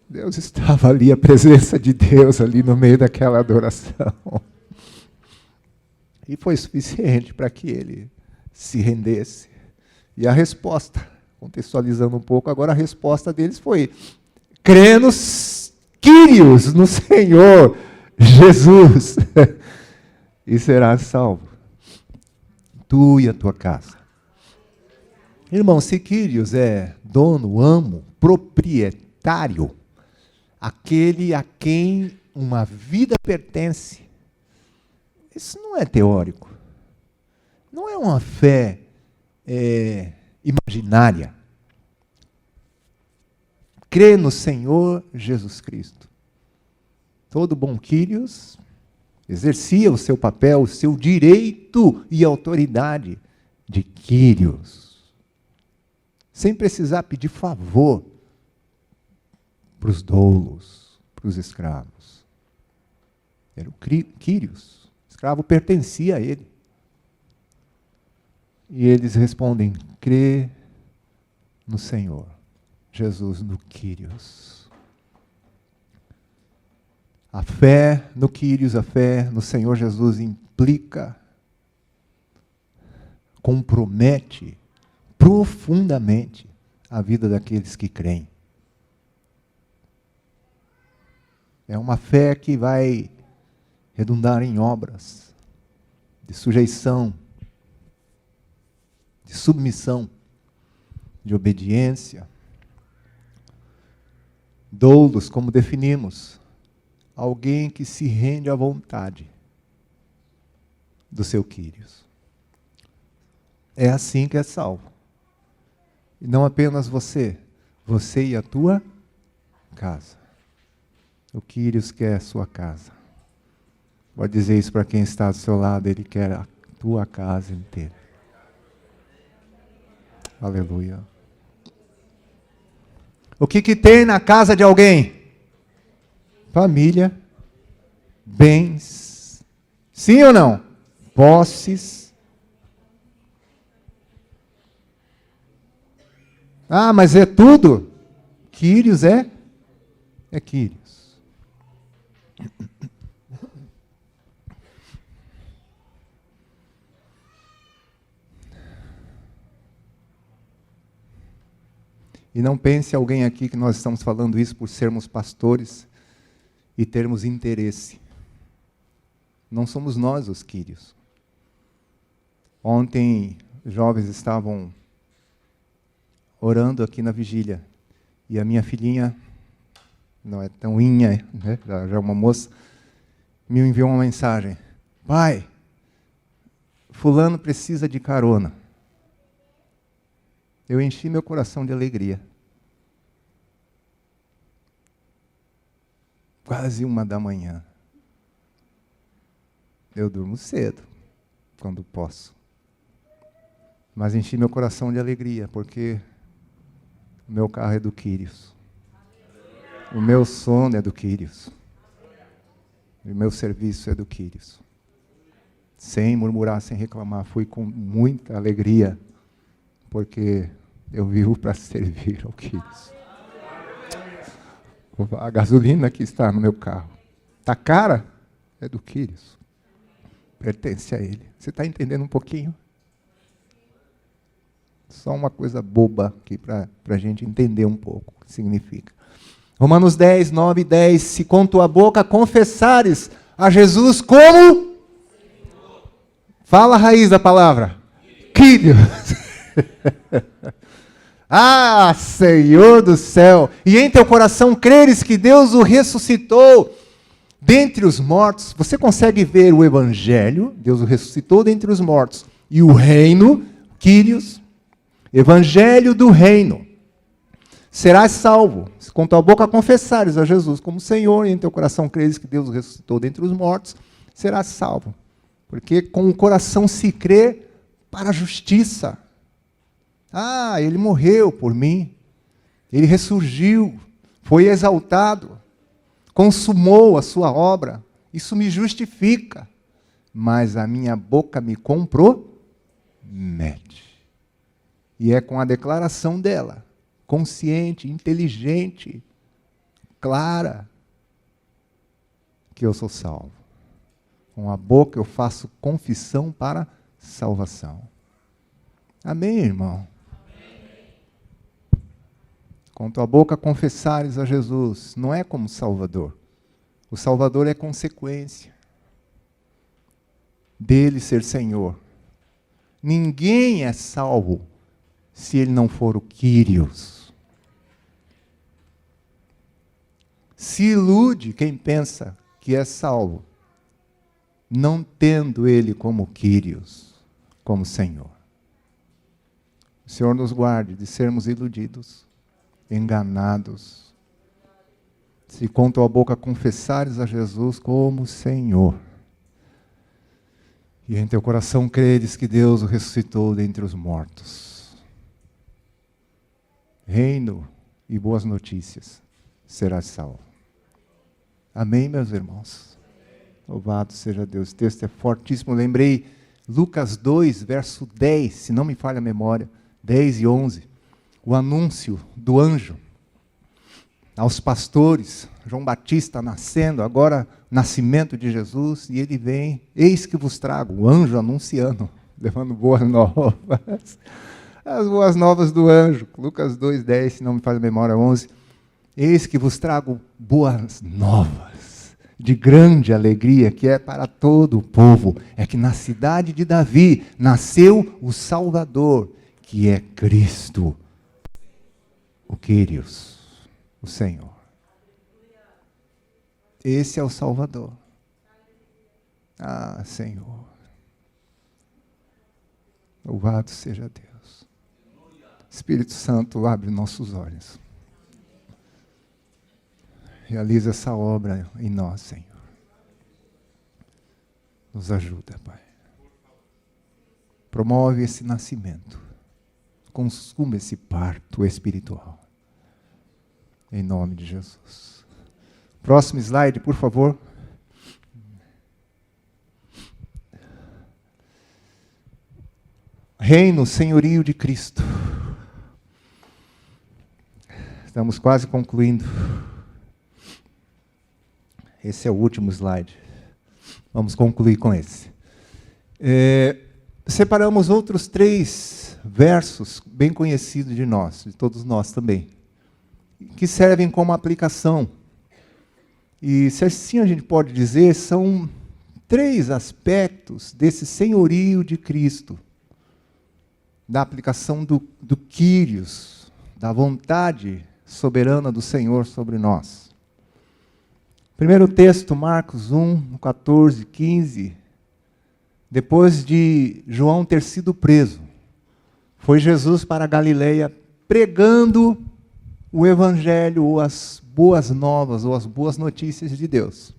Deus estava ali, a presença de Deus ali no meio daquela adoração. E foi suficiente para que ele se rendesse. E a resposta, contextualizando um pouco, agora a resposta deles foi, crê nos Quírios, no Senhor Jesus, e serás salvo, tu e a tua casa. Irmão, se Quírios é dono, amo, proprietário, aquele a quem uma vida pertence, isso não é teórico. Não é uma fé imaginária. Crê no Senhor Jesus Cristo. Todo bom Quírios exercia o seu papel, o seu direito e autoridade de Quírios, sem precisar pedir favor para os doulos, para os escravos. Era o Quírios. O escravo pertencia a ele. E eles respondem, crê no Senhor Jesus, no Quírios. A fé no Quírios, a fé no Senhor Jesus implica, compromete profundamente a vida daqueles que creem. É uma fé que vai redundar em obras de sujeição, de submissão, de obediência. Doulos, como definimos, alguém que se rende à vontade do seu Quírios. É assim que é salvo. E não apenas você e a tua casa. O Quírios quer a sua casa. Pode dizer isso para quem está do seu lado, ele quer a tua casa inteira. Aleluia. O que tem na casa de alguém? Família, bens, sim ou não? Posses. Ah, mas é tudo? Quírios é Quírios. E não pense alguém aqui que nós estamos falando isso por sermos pastores e termos interesse. Não somos nós os Quírios. Ontem, os jovens estavam orando aqui na vigília. E a minha filhinha, não é tão inha, né? Já é uma moça, me enviou uma mensagem. Pai, fulano precisa de carona. eu enchi meu coração de alegria. Quase 1h. Eu durmo cedo, quando posso. Mas enchi meu coração de alegria, porque o meu carro é do Quírios. O meu sono é do Quírios. O meu serviço é do Quírios. Sem murmurar, sem reclamar, fui com muita alegria, porque eu vivo para servir ao Quírios. A gasolina que está no meu carro está cara? É do Quírios. Pertence a Ele. Você está entendendo um pouquinho? Só uma coisa boba aqui para a gente entender um pouco o que significa. Romanos 10, 9 e 10. Se com tua boca confessares a Jesus como? Fala a raiz da palavra. Quírios. Ah, Senhor do céu! E em teu coração creres que Deus o ressuscitou dentre os mortos. Você consegue ver o Evangelho? Deus o ressuscitou dentre os mortos. E o reino, Quírios, Evangelho do reino. Serás salvo, se com tua boca confessares a Jesus como Senhor, e em teu coração creres que Deus o ressuscitou dentre os mortos, serás salvo. Porque com o coração se crê para a justiça. Ah, Ele morreu por mim, Ele ressurgiu, foi exaltado, consumou a sua obra, isso me justifica, mas a minha boca me compromete. E é com a declaração dela, consciente, inteligente, clara, que eu sou salvo. Com a boca eu faço confissão para salvação. Amém, irmão? Com tua boca confessares a Jesus, não é como Salvador. O Salvador é consequência dele ser Senhor. Ninguém é salvo se ele não for o Quírios. Se ilude quem pensa que é salvo, não tendo ele como Quírios, como Senhor. O Senhor nos guarde de sermos iludidos, enganados. Se com tua boca confessares a Jesus como Senhor, e em teu coração creres que Deus o ressuscitou dentre os mortos, reino e boas notícias, serás salvo. Amém, meus irmãos? Louvado seja Deus. O texto é fortíssimo. Lembrei Lucas 2, verso 10, se não me falha a memória, 10 e 11. O anúncio do anjo aos pastores, João Batista nascendo, agora nascimento de Jesus, e ele vem, eis que vos trago, o anjo anunciando, levando boas novas. As boas novas do anjo, Lucas 2, 10, se não me falha a memória, 11. Eis que vos trago boas novas, de grande alegria, que é para todo o povo. É que na cidade de Davi nasceu o Salvador, que é Cristo, o Quírios, o Senhor. Esse é o Salvador. Ah, Senhor. Louvado seja Deus. Espírito Santo, abre nossos olhos. Realiza essa obra em nós, Senhor. Nos ajuda, Pai. Promove esse nascimento. Consuma esse parto espiritual. Em nome de Jesus. Próximo slide, por favor. Reino, senhorio de Cristo. Estamos quase concluindo. Esse é o último slide. Vamos concluir com esse. Separamos outros 3 versos bem conhecidos de nós, de todos nós também, que servem como aplicação. E se assim a gente pode dizer, são 3 aspectos desse senhorio de Cristo, da aplicação do Quírios, da vontade soberana do Senhor sobre nós. Primeiro texto, Marcos 1, 14, 15. Depois de João ter sido preso, Foi Jesus para a Galileia pregando o Evangelho, ou as boas novas, ou as boas notícias de Deus,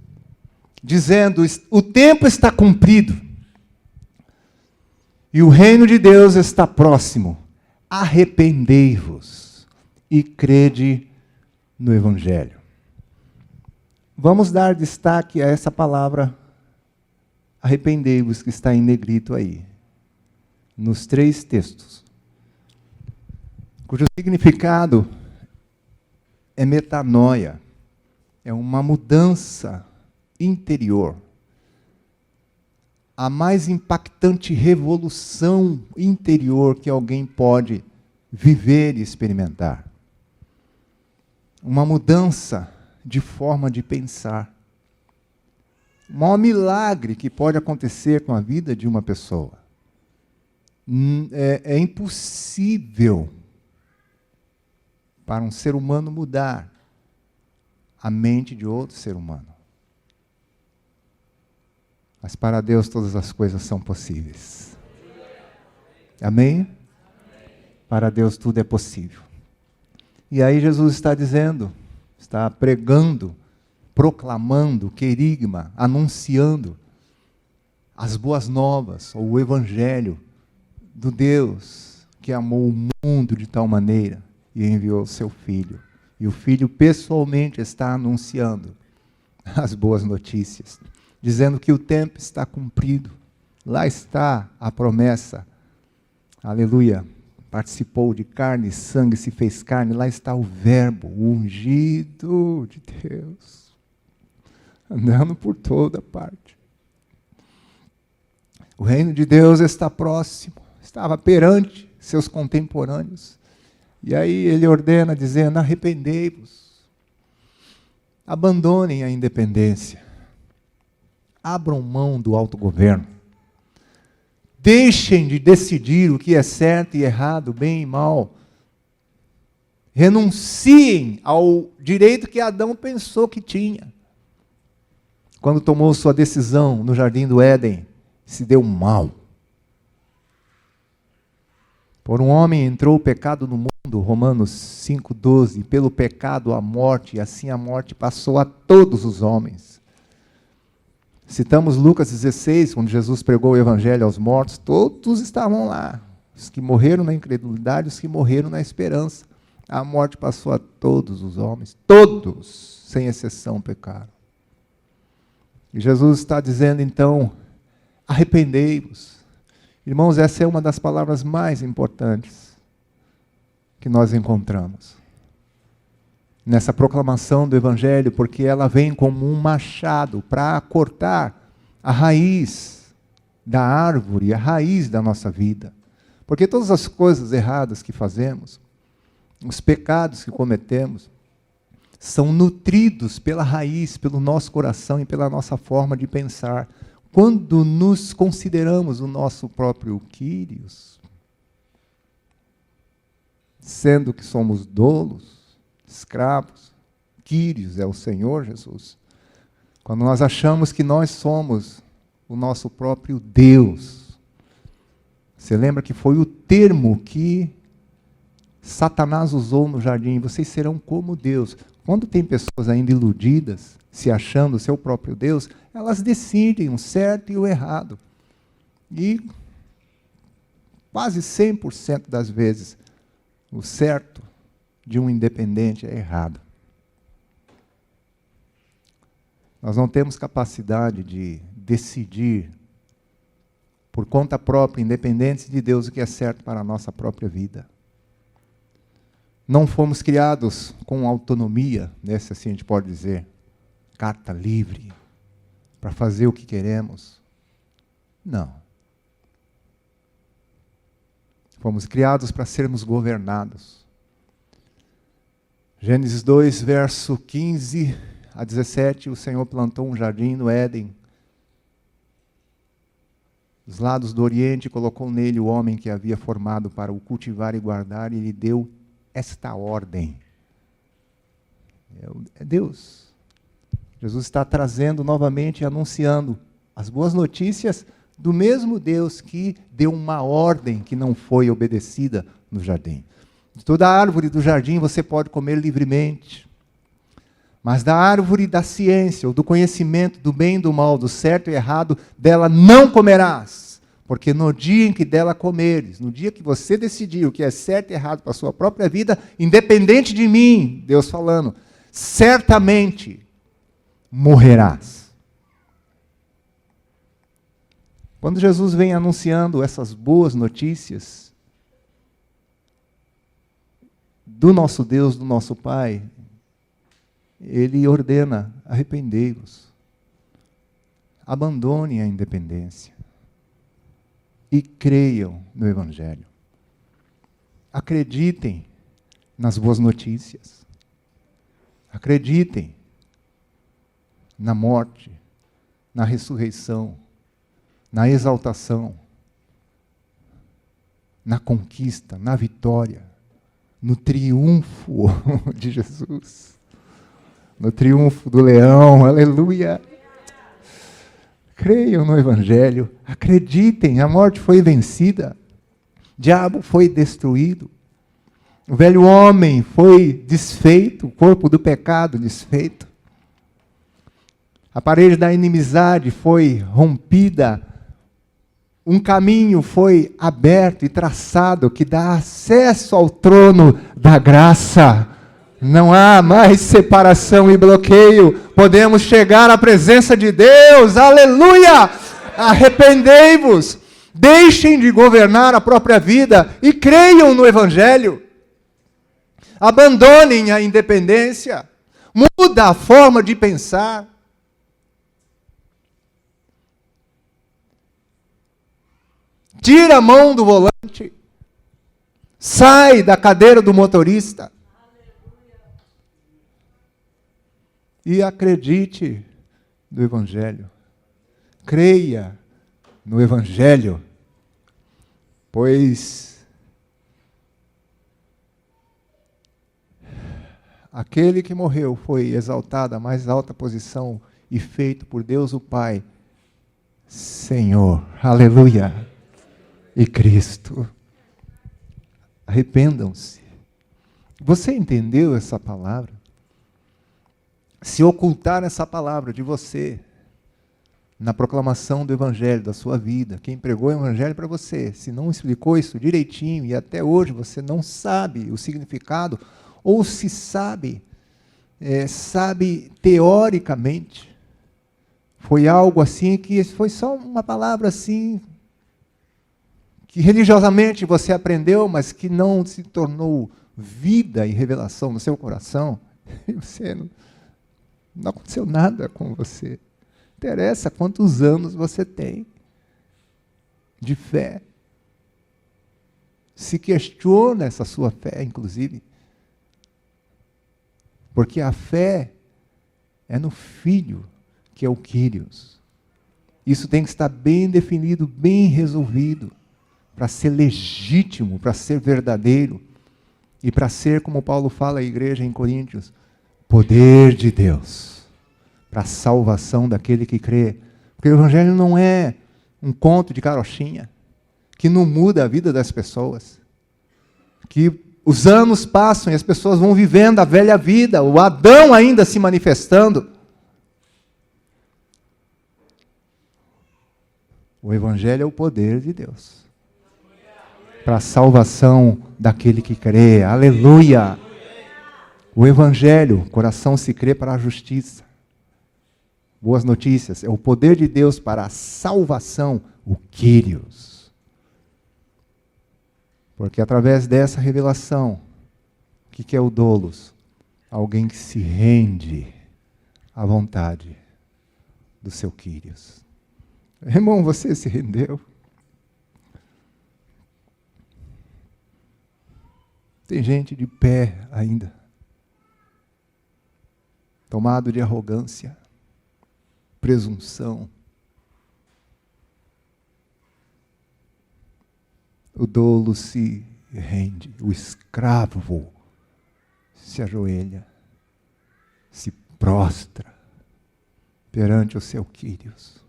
dizendo: o tempo está cumprido, e o reino de Deus está próximo. Arrependei-vos e crede no Evangelho. Vamos dar destaque a essa palavra, arrependei-vos, que está em negrito aí, nos 3 textos, cujo significado é metanoia, é uma mudança interior, a mais impactante revolução interior que alguém pode viver e experimentar. Uma mudança de forma de pensar. O maior milagre que pode acontecer com a vida de uma pessoa. É impossível para um ser humano mudar a mente de outro ser humano. Mas para Deus todas as coisas são possíveis. Amém? Para Deus tudo é possível. E aí Jesus está dizendo, está pregando, proclamando, querigma, anunciando as boas novas, ou o Evangelho do Deus que amou o mundo de tal maneira e enviou o seu Filho. E o Filho pessoalmente está anunciando as boas notícias, dizendo que o tempo está cumprido. Lá está a promessa. Aleluia. Participou de carne e sangue, se fez carne. Lá está o Verbo, o ungido de Deus, andando por toda parte. O reino de Deus está próximo. Estava perante seus contemporâneos. E aí ele ordena, dizendo: arrependei-vos, abandonem a independência, abram mão do autogoverno, deixem de decidir o que é certo e errado, bem e mal, renunciem ao direito que Adão pensou que tinha, quando tomou sua decisão no jardim do Éden, se deu mal. Por um homem entrou o pecado no mundo, Romanos 5,12, pelo pecado a morte, e assim a morte passou a todos os homens. Citamos Lucas 16, quando Jesus pregou o Evangelho aos mortos, todos estavam lá, os que morreram na incredulidade, os que morreram na esperança. A morte passou a todos os homens, todos, sem exceção, pecaram. E Jesus está dizendo então: arrependei-vos. Irmãos, essa é uma das palavras mais importantes que nós encontramos nessa proclamação do Evangelho, porque ela vem como um machado para cortar a raiz da árvore, a raiz da nossa vida. Porque todas as coisas erradas que fazemos, os pecados que cometemos, são nutridos pela raiz, pelo nosso coração e pela nossa forma de pensar. Quando nos consideramos o nosso próprio Quírios, sendo que somos dolos, escravos, Quírios é o Senhor Jesus. Quando nós achamos que nós somos o nosso próprio Deus. Você lembra que foi o termo que Satanás usou no jardim: vocês serão como Deus. Quando tem pessoas ainda iludidas, se achando o seu próprio Deus, elas decidem o certo e o errado. E quase 100% das vezes, o certo de um independente é errado. Nós não temos capacidade de decidir por conta própria, independentes de Deus, o que é certo para a nossa própria vida. Não fomos criados com autonomia, nesse assim a gente pode dizer, carta livre, para fazer o que queremos. Não. Fomos criados para sermos governados. Gênesis 2, verso 15 a 17, o Senhor plantou um jardim no Éden. Dos lados do Oriente, colocou nele o homem que havia formado para o cultivar e guardar, e lhe deu esta ordem. É Deus. Jesus está trazendo novamente, anunciando as boas notícias do mesmo Deus que deu uma ordem que não foi obedecida no jardim. De toda árvore do jardim você pode comer livremente, mas da árvore da ciência, ou do conhecimento do bem e do mal, do certo e errado, dela não comerás, porque no dia em que dela comeres, no dia que você decidir o que é certo e errado para a sua própria vida, independente de mim, Deus falando, certamente morrerás. Quando Jesus vem anunciando essas boas notícias do nosso Deus, do nosso Pai, Ele ordena: arrependei-vos, abandonem a independência e creiam no Evangelho. Acreditem nas boas notícias. Acreditem na morte, na ressurreição, na exaltação, na conquista, na vitória, no triunfo de Jesus, no triunfo do leão, aleluia. Creiam no Evangelho, acreditem, a morte foi vencida, o diabo foi destruído, o velho homem foi desfeito, o corpo do pecado desfeito, a parede da inimizade foi rompida, um caminho foi aberto e traçado que dá acesso ao trono da graça. Não há mais separação e bloqueio. Podemos chegar à presença de Deus. Aleluia! Arrependei-vos. Deixem de governar a própria vida e creiam no Evangelho. Abandonem a independência. Muda a forma de pensar. Tira a mão do volante. Sai da cadeira do motorista. E acredite no Evangelho. Creia no Evangelho. Pois aquele que morreu foi exaltado à mais alta posição e feito por Deus o Pai, Senhor. Aleluia. E Cristo. Arrependam-se. Você entendeu essa palavra? Se ocultar essa palavra de você na proclamação do Evangelho da sua vida, quem pregou o Evangelho para você, se não explicou isso direitinho e até hoje você não sabe o significado, ou se sabe, sabe teoricamente, foi algo assim que foi só uma palavra assim, que religiosamente você aprendeu, mas que não se tornou vida e revelação no seu coração, e você não aconteceu nada com você. Não interessa quantos anos você tem de fé. Se questiona essa sua fé, inclusive. Porque a fé é no Filho, que é o Kyrios. Isso tem que estar bem definido, bem resolvido, para ser legítimo, para ser verdadeiro, e para ser, como Paulo fala à igreja em Coríntios, poder de Deus, para a salvação daquele que crê. Porque o Evangelho não é um conto de carochinha, que não muda a vida das pessoas, que os anos passam e as pessoas vão vivendo a velha vida, o Adão ainda se manifestando. O Evangelho é o poder de Deus, para a salvação daquele que crê. Aleluia! O Evangelho, coração se crê para a justiça. Boas notícias, é o poder de Deus para a salvação, o Kyrios. Porque através dessa revelação, o que é o doulos? Alguém que se rende à vontade do seu Kyrios. Irmão, você se rendeu? Tem gente de pé ainda, tomado de arrogância, presunção. O dolo se rende, o escravo se ajoelha, se prostra perante o seu Kyrios.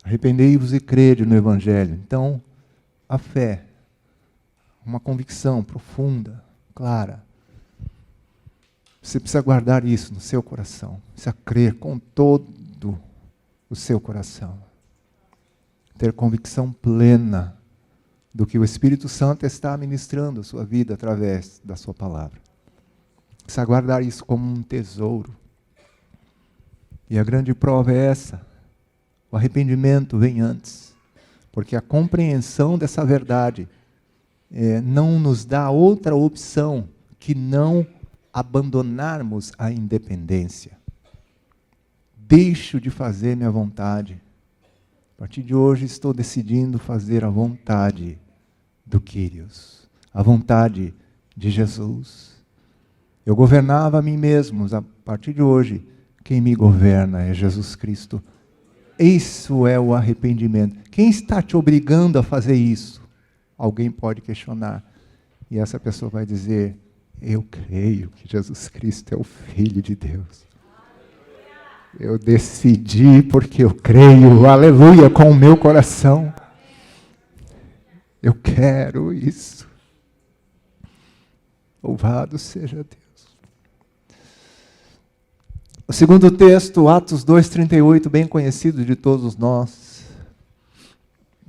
Arrependei-vos e crede no Evangelho. Então, a fé, uma convicção profunda, clara. Você precisa guardar isso no seu coração. Precisa crer com todo o seu coração. Ter convicção plena do que o Espírito Santo está ministrando a sua vida através da sua palavra. Precisa guardar isso como um tesouro. E a grande prova é essa. O arrependimento vem antes. Porque a compreensão dessa verdade não nos dá outra opção que não abandonarmos a independência. Deixo de fazer minha vontade. A partir de hoje estou decidindo fazer a vontade do Kyrios, a vontade de Jesus. Eu governava a mim mesmo, a partir de hoje, quem me governa é Jesus Cristo. Isso é o arrependimento. Quem está te obrigando a fazer isso? Alguém pode questionar. E essa pessoa vai dizer, eu creio que Jesus Cristo é o Filho de Deus. Eu decidi porque eu creio, aleluia, com o meu coração. Eu quero isso. Louvado seja Deus. O segundo texto, Atos 2:38, bem conhecido de todos nós.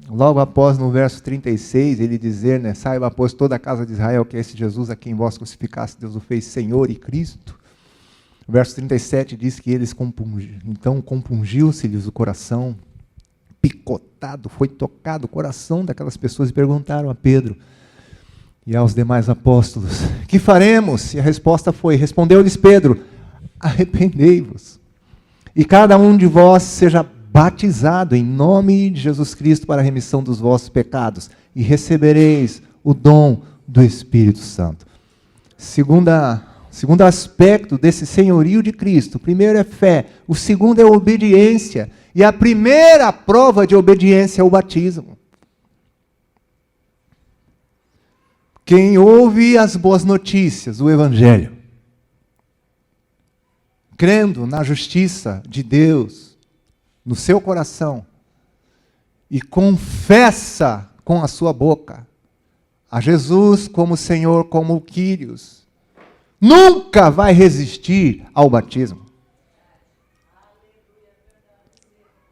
Logo após, no verso 36, ele dizer, saiba, pois, toda a casa de Israel, que é esse Jesus a quem vós crucificaste, Deus o fez Senhor e Cristo. O verso 37 diz que eles então compungiu-se-lhes o coração, picotado, foi tocado o coração daquelas pessoas e perguntaram a Pedro e aos demais apóstolos, que faremos? E a resposta foi, respondeu-lhes Pedro, arrependei-vos, e cada um de vós seja batizado em nome de Jesus Cristo para a remissão dos vossos pecados, e recebereis o dom do Espírito Santo. Segundo aspecto desse senhorio de Cristo, o primeiro é fé, o segundo é obediência, e a primeira prova de obediência é o batismo. Quem ouve as boas notícias, o Evangelho, crendo na justiça de Deus, no seu coração, e confessa com a sua boca a Jesus como Senhor, como o Kyrios, nunca vai resistir ao batismo.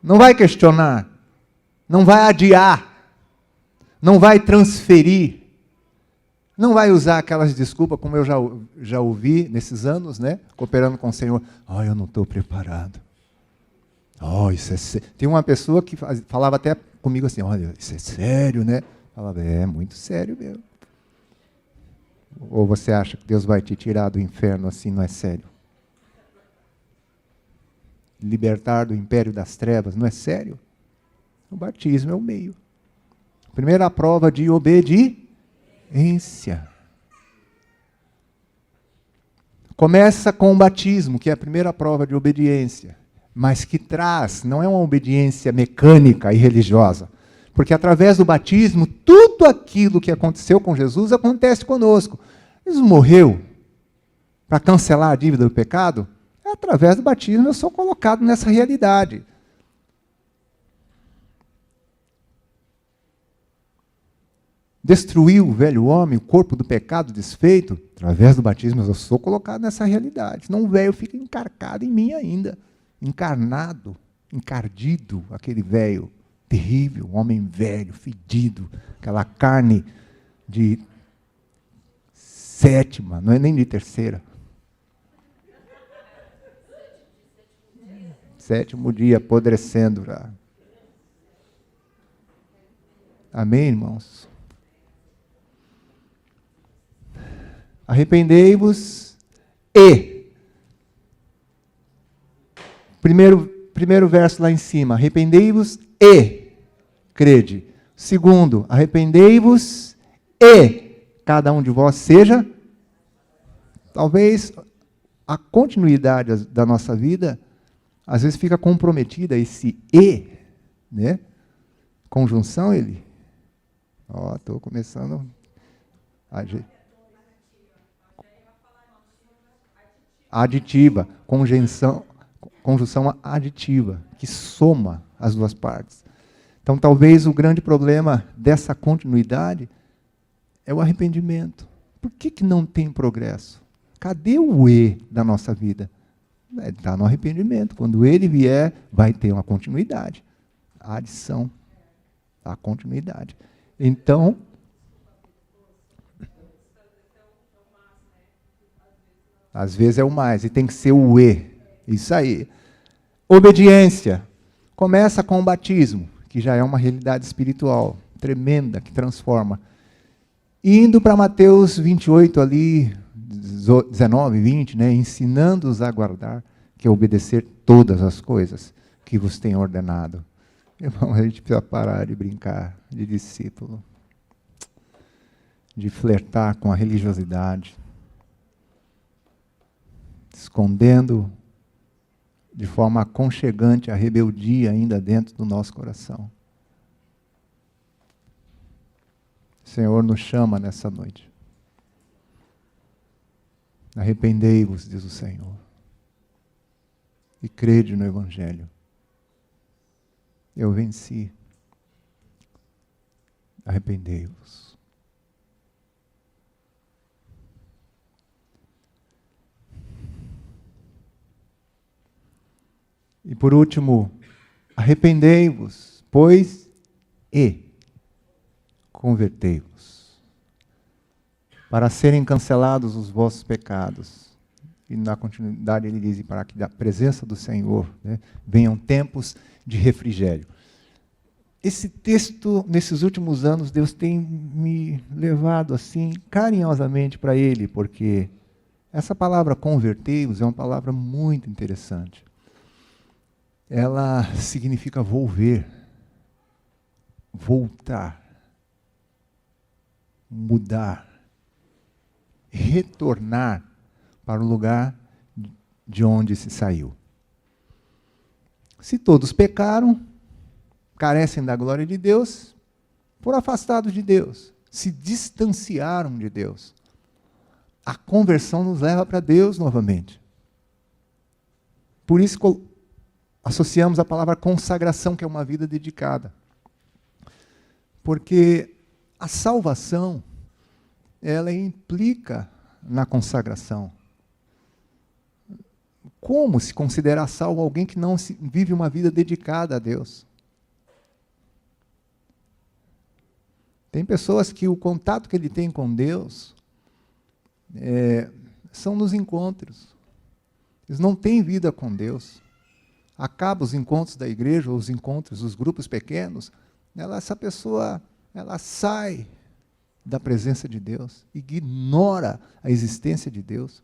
Não vai questionar, não vai adiar, não vai transferir, não vai usar aquelas desculpas, como eu já ouvi nesses anos, cooperando com o Senhor. Eu não estou preparado. Isso é sério. Tem uma pessoa que falava até comigo assim, olha, isso é sério, Falava, é muito sério mesmo. Ou você acha que Deus vai te tirar do inferno assim, não é sério? Libertar do império das trevas, não é sério? O batismo é o meio. Primeira prova de obediência. Começa com o batismo, que é a primeira prova de obediência, mas que traz, não é uma obediência mecânica e religiosa, porque através do batismo, tudo aquilo que aconteceu com Jesus acontece conosco. Jesus morreu para cancelar a dívida do pecado? Através do batismo eu sou colocado nessa realidade. Destruiu o velho homem, o corpo do pecado desfeito? Através do batismo eu sou colocado nessa realidade. Senão o velho fica encarcado em mim ainda. Encarnado, encardido, aquele velho terrível, homem velho, fedido, aquela carne de sétima, não é nem de terceira. Sétimo dia apodrecendo já. Amém, irmãos? Arrependei-vos e... Primeiro verso lá em cima. Arrependei-vos e crede. Segundo, arrependei-vos e cada um de vós seja... Talvez a continuidade da nossa vida, às vezes fica comprometida, esse e, Conjunção, ele... estou começando... Aditiva, conjunção aditiva, que soma as duas partes. Então, talvez o grande problema dessa continuidade é o arrependimento. Por que não tem progresso? Cadê o E da nossa vida? Está no arrependimento. Quando ele vier, vai ter uma continuidade. A adição. A continuidade. Então, às vezes é o mais, e tem que ser o E. Isso aí. Obediência. Começa com o batismo, que já é uma realidade espiritual tremenda, que transforma. Indo para Mateus 28 ali, 19, 20, né, ensinando-os a guardar, que é obedecer todas as coisas que vos tenho ordenado. Irmão, a gente precisa parar de brincar de discípulo, de flertar com a religiosidade, escondendo de forma aconchegante a rebeldia ainda dentro do nosso coração. O Senhor nos chama nessa noite. Arrependei-vos, diz o Senhor, e crede no Evangelho. Eu venci. Arrependei-vos. E por último, arrependei-vos, pois convertei-vos, para serem cancelados os vossos pecados. E na continuidade ele diz, para que da presença do Senhor, né, venham tempos de refrigério. Esse texto, nesses últimos anos, Deus tem me levado assim, carinhosamente para Ele, porque essa palavra convertei-vos é uma palavra muito interessante. Ela significa volver, voltar, mudar, retornar para o lugar de onde se saiu. Se todos pecaram, carecem da glória de Deus, foram afastados de Deus, se distanciaram de Deus. A conversão nos leva para Deus novamente. Por isso associamos a palavra consagração, que é uma vida dedicada. Porque a salvação, ela implica na consagração. Como se considerar salvo alguém que não vive uma vida dedicada a Deus? Tem pessoas que o contato que ele tem com Deus são nos encontros. Eles não têm vida com Deus. Acaba os encontros da igreja, ou os encontros, os grupos pequenos, essa pessoa ela sai da presença de Deus, ignora a existência de Deus.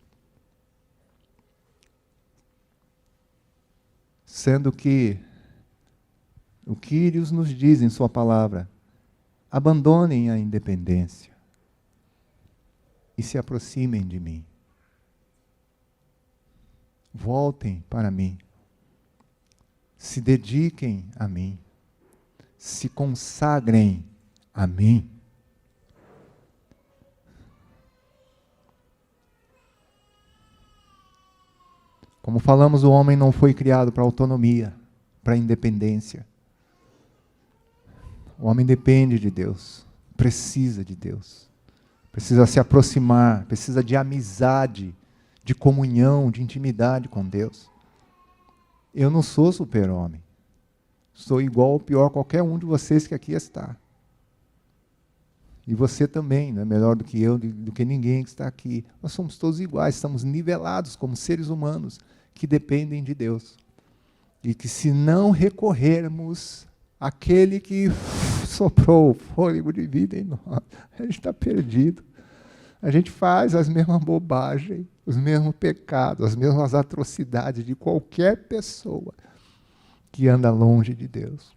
Sendo que o Quírios nos diz em sua palavra, abandonem a independência e se aproximem de mim. Voltem para mim. Se dediquem a mim. Se consagrem a mim. Como falamos, o homem não foi criado para autonomia, para independência. O homem depende de Deus, precisa de Deus, precisa se aproximar, precisa de amizade, de comunhão, de intimidade com Deus. Eu não sou super-homem, sou igual ou pior a qualquer um de vocês que aqui está. E você também, não é melhor do que eu, do que ninguém que está aqui. Nós somos todos iguais, estamos nivelados como seres humanos que dependem de Deus. E que se não recorrermos àquele que soprou o fôlego de vida em nós, a gente está perdido. A gente faz as mesmas bobagens, os mesmos pecados, as mesmas atrocidades de qualquer pessoa que anda longe de Deus.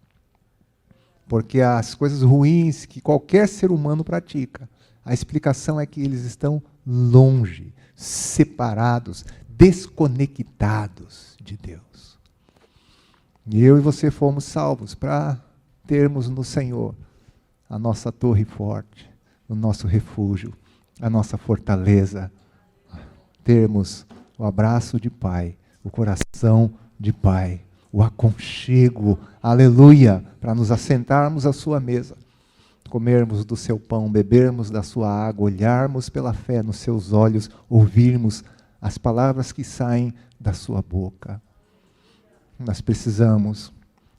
Porque as coisas ruins que qualquer ser humano pratica, a explicação é que eles estão longe, separados, desconectados de Deus. E eu e você fomos salvos para termos no Senhor a nossa torre forte, o nosso refúgio, a nossa fortaleza, termos o abraço de Pai, o coração de Pai, o aconchego, aleluia, para nos assentarmos à sua mesa, comermos do seu pão, bebermos da sua água, olharmos pela fé nos seus olhos, ouvirmos as palavras que saem da sua boca. Nós precisamos.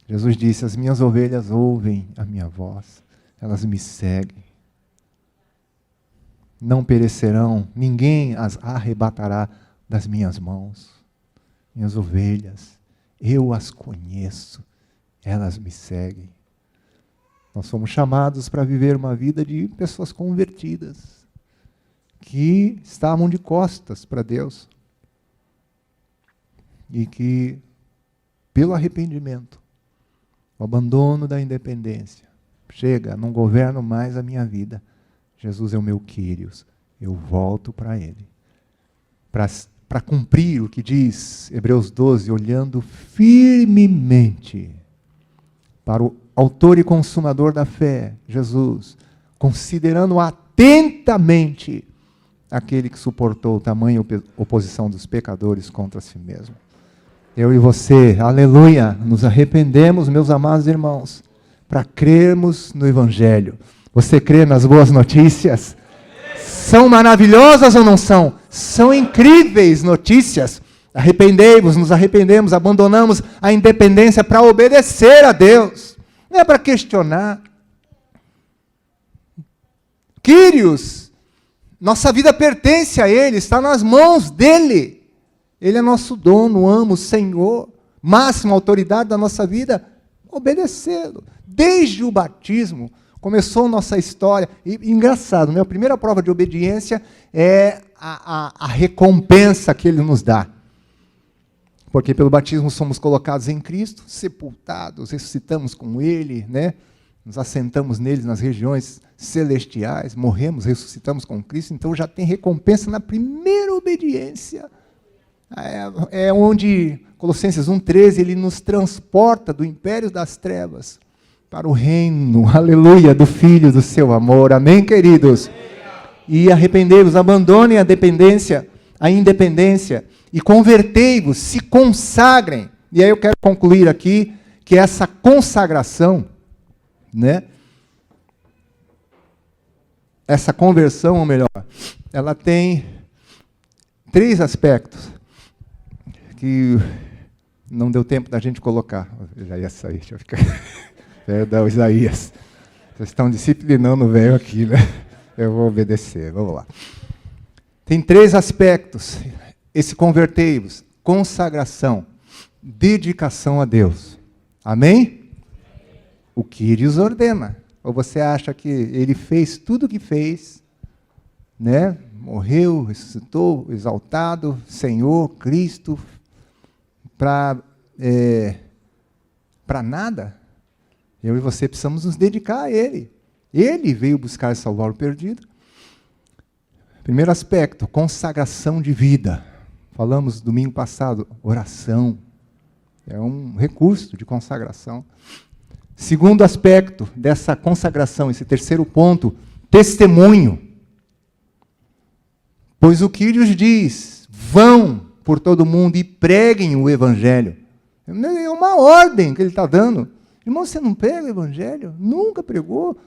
Jesus disse, as minhas ovelhas ouvem a minha voz, elas me seguem. Não perecerão, ninguém as arrebatará das minhas mãos. Minhas ovelhas, eu as conheço, elas me seguem. Nós somos chamados para viver uma vida de pessoas convertidas, que estavam de costas para Deus, e que, pelo arrependimento, o abandono da independência, chega, não governo mais a minha vida, Jesus é o meu Quírios, eu volto para Ele. Para cumprir o que diz Hebreus 12, olhando firmemente para o autor e consumador da fé, Jesus, considerando atentamente aquele que suportou tamanha oposição dos pecadores contra si mesmo. Eu e você, aleluia, nos arrependemos, meus amados irmãos, para crermos no Evangelho. Você crê nas boas notícias? São maravilhosas ou não são? São incríveis notícias. Arrependemos, nos arrependemos, abandonamos a independência para obedecer a Deus. Não é para questionar. Quírios, nossa vida pertence a Ele, está nas mãos dEle. Ele é nosso dono, amo, Senhor. Máxima autoridade da nossa vida, obedecê-lo. Desde o batismo, começou nossa história. E engraçado, né? A primeira prova de obediência é a recompensa que Ele nos dá. Porque pelo batismo somos colocados em Cristo, sepultados, ressuscitamos com Ele, né? Nos assentamos nele nas regiões celestiais, morremos, ressuscitamos com Cristo, então já tem recompensa na primeira obediência. É onde, Colossenses 1,13, ele nos transporta do império das trevas para o reino, aleluia, do Filho do seu amor. Amém, queridos? E arrependei-vos, abandonem a dependência, a independência, e convertei-vos, se consagrem. E aí eu quero concluir aqui que essa consagração, né? Essa conversão, ou melhor, ela tem 3 aspectos que não deu tempo da gente colocar. Já ia sair, deixa eu ficar... Perdão, Isaías. Vocês estão disciplinando o velho aqui, né? Eu vou obedecer, vamos lá. Tem 3 aspectos. Esse convertei-vos, consagração, dedicação a Deus. Amém? O Quírios ordena. Ou você acha que ele fez tudo o que fez, né? Morreu, ressuscitou, exaltado, Senhor, Cristo, para nada? Eu e você precisamos nos dedicar a Ele. Ele veio buscar e salvar o perdido. Primeiro aspecto, consagração de vida. Falamos domingo passado, oração. É um recurso de consagração. Segundo aspecto dessa consagração, esse terceiro ponto, testemunho. Pois o Quírios diz, vão por todo mundo e preguem o Evangelho. É uma ordem que ele está dando. Irmão, você não prega o Evangelho? Nunca pregou?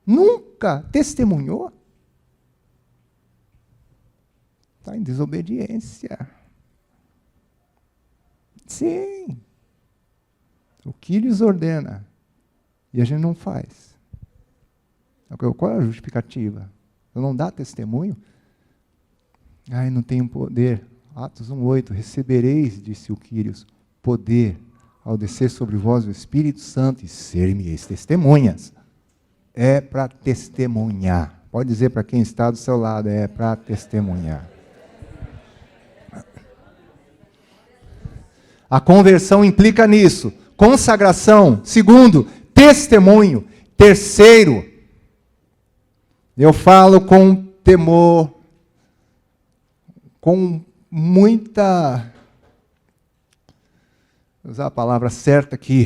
Nunca testemunhou? Está em desobediência. Sim. O Quírios ordena. E a gente não faz. Qual é a justificativa? Eu não dá testemunho? Ai, não tenho poder. Atos 1,8. Recebereis, disse o Quírios, poder ao descer sobre vós o Espírito Santo e ser-me-eis testemunhas. É para testemunhar. Pode dizer para quem está do seu lado, é para testemunhar. A conversão implica nisso. Consagração. Segundo, testemunho. Terceiro, eu falo com temor, com muita... Vou usar a palavra certa aqui.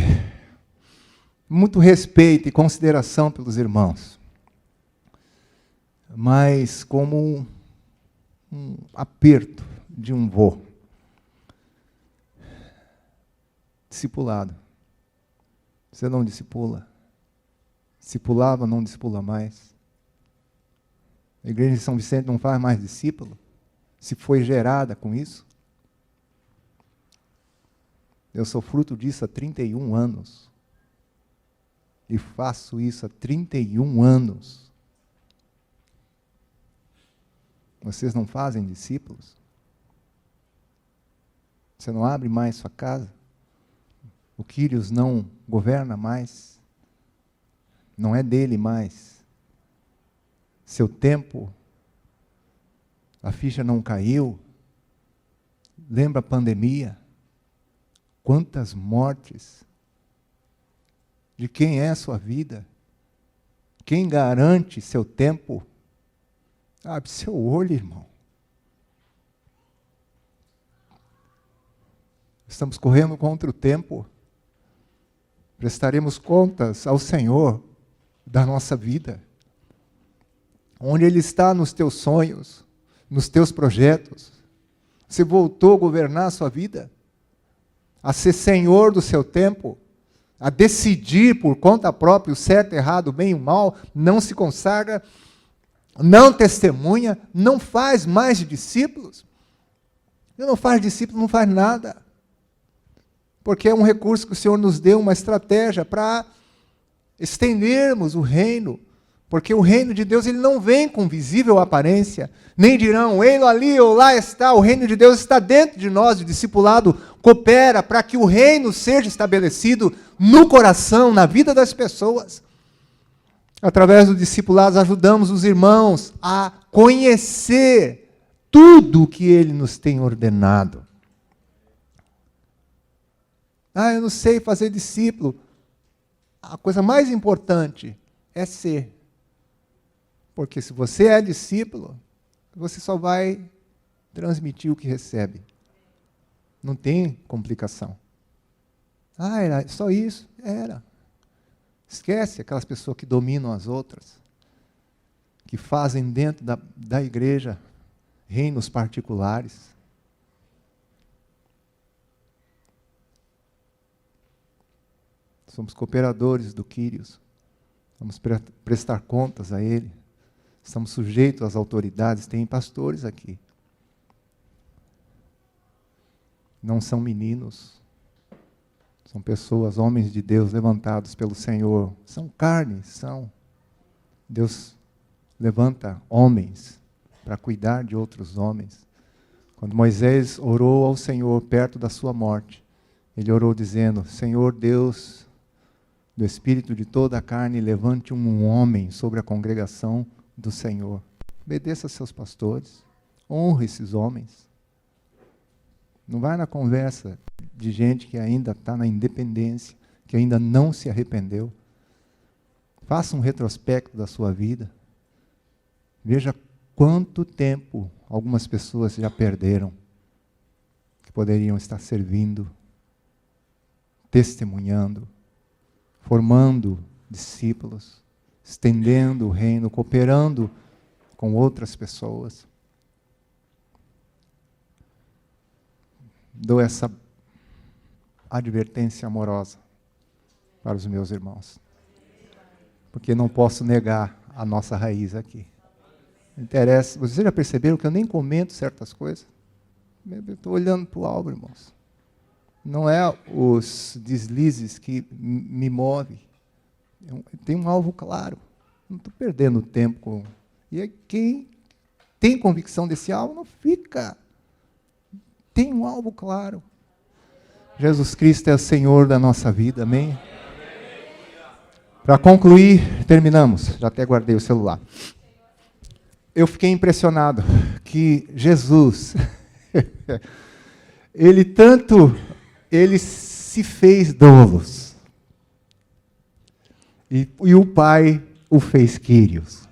Muito respeito e consideração pelos irmãos. Mas como um aperto de um vô. Discipulado. Você não discipula. Discipulava, não discipula mais. A igreja de São Vicente não faz mais discípulo. Se foi gerada com isso. Eu sou fruto disso há 31 anos. E faço isso há 31 anos. Vocês não fazem discípulos? Você não abre mais sua casa? O Quírios não governa mais? Não é dele mais? Seu tempo, a ficha não caiu? Lembra a pandemia? Quantas mortes? De quem é a sua vida? Quem garante seu tempo? Abre seu olho, irmão. Estamos correndo contra o tempo. Prestaremos contas ao Senhor da nossa vida. Onde Ele está nos teus sonhos, nos teus projetos. Você voltou a governar a sua vida? A ser senhor do seu tempo? A decidir por conta própria o certo, errado, o bem e o mal? Não se consagra? Não testemunha? Não faz mais de discípulos? Se não faz discípulo, não faz nada. Porque é um recurso que o Senhor nos deu, uma estratégia para estendermos o reino. Porque o reino de Deus ele não vem com visível aparência. Nem dirão, ele ali ou lá está. O reino de Deus está dentro de nós. O discipulado coopera para que o reino seja estabelecido no coração, na vida das pessoas. Através do discipulado ajudamos os irmãos a conhecer tudo o que Ele nos tem ordenado. Eu não sei fazer discípulo. A coisa mais importante é ser. Porque se você é discípulo, você só vai transmitir o que recebe. Não tem complicação. Era só isso? Era. Esquece aquelas pessoas que dominam as outras, que fazem dentro da igreja reinos particulares. Somos cooperadores do Quírios. Vamos prestar contas a Ele. Estamos sujeitos às autoridades. Tem pastores aqui. Não são meninos. São pessoas, homens de Deus, levantados pelo Senhor. São carne, são. Deus levanta homens para cuidar de outros homens. Quando Moisés orou ao Senhor perto da sua morte, ele orou dizendo, Senhor Deus, do espírito de toda a carne, levante um homem sobre a congregação do Senhor. Obedeça a seus pastores. Honre esses homens. Não vai na conversa de gente que ainda está na independência, que ainda não se arrependeu. Faça um retrospecto da sua vida. Veja quanto tempo algumas pessoas já perderam, que poderiam estar servindo, testemunhando, formando discípulos, estendendo o reino, cooperando com outras pessoas. Dou essa advertência amorosa para os meus irmãos, porque não posso negar a nossa raiz aqui. Interessa. Vocês já perceberam que eu nem comento certas coisas? Eu estou olhando para o alvo, irmãos. Não é os deslizes que me movem. Tem um alvo claro. Não estou perdendo tempo com... E quem tem convicção desse alvo, não fica. Tem um alvo claro. Jesus Cristo é o Senhor da nossa vida, amém? Para concluir, terminamos. Já até guardei o celular. Eu fiquei impressionado que Jesus, ele se fez doulos. E o Pai o fez Quírios.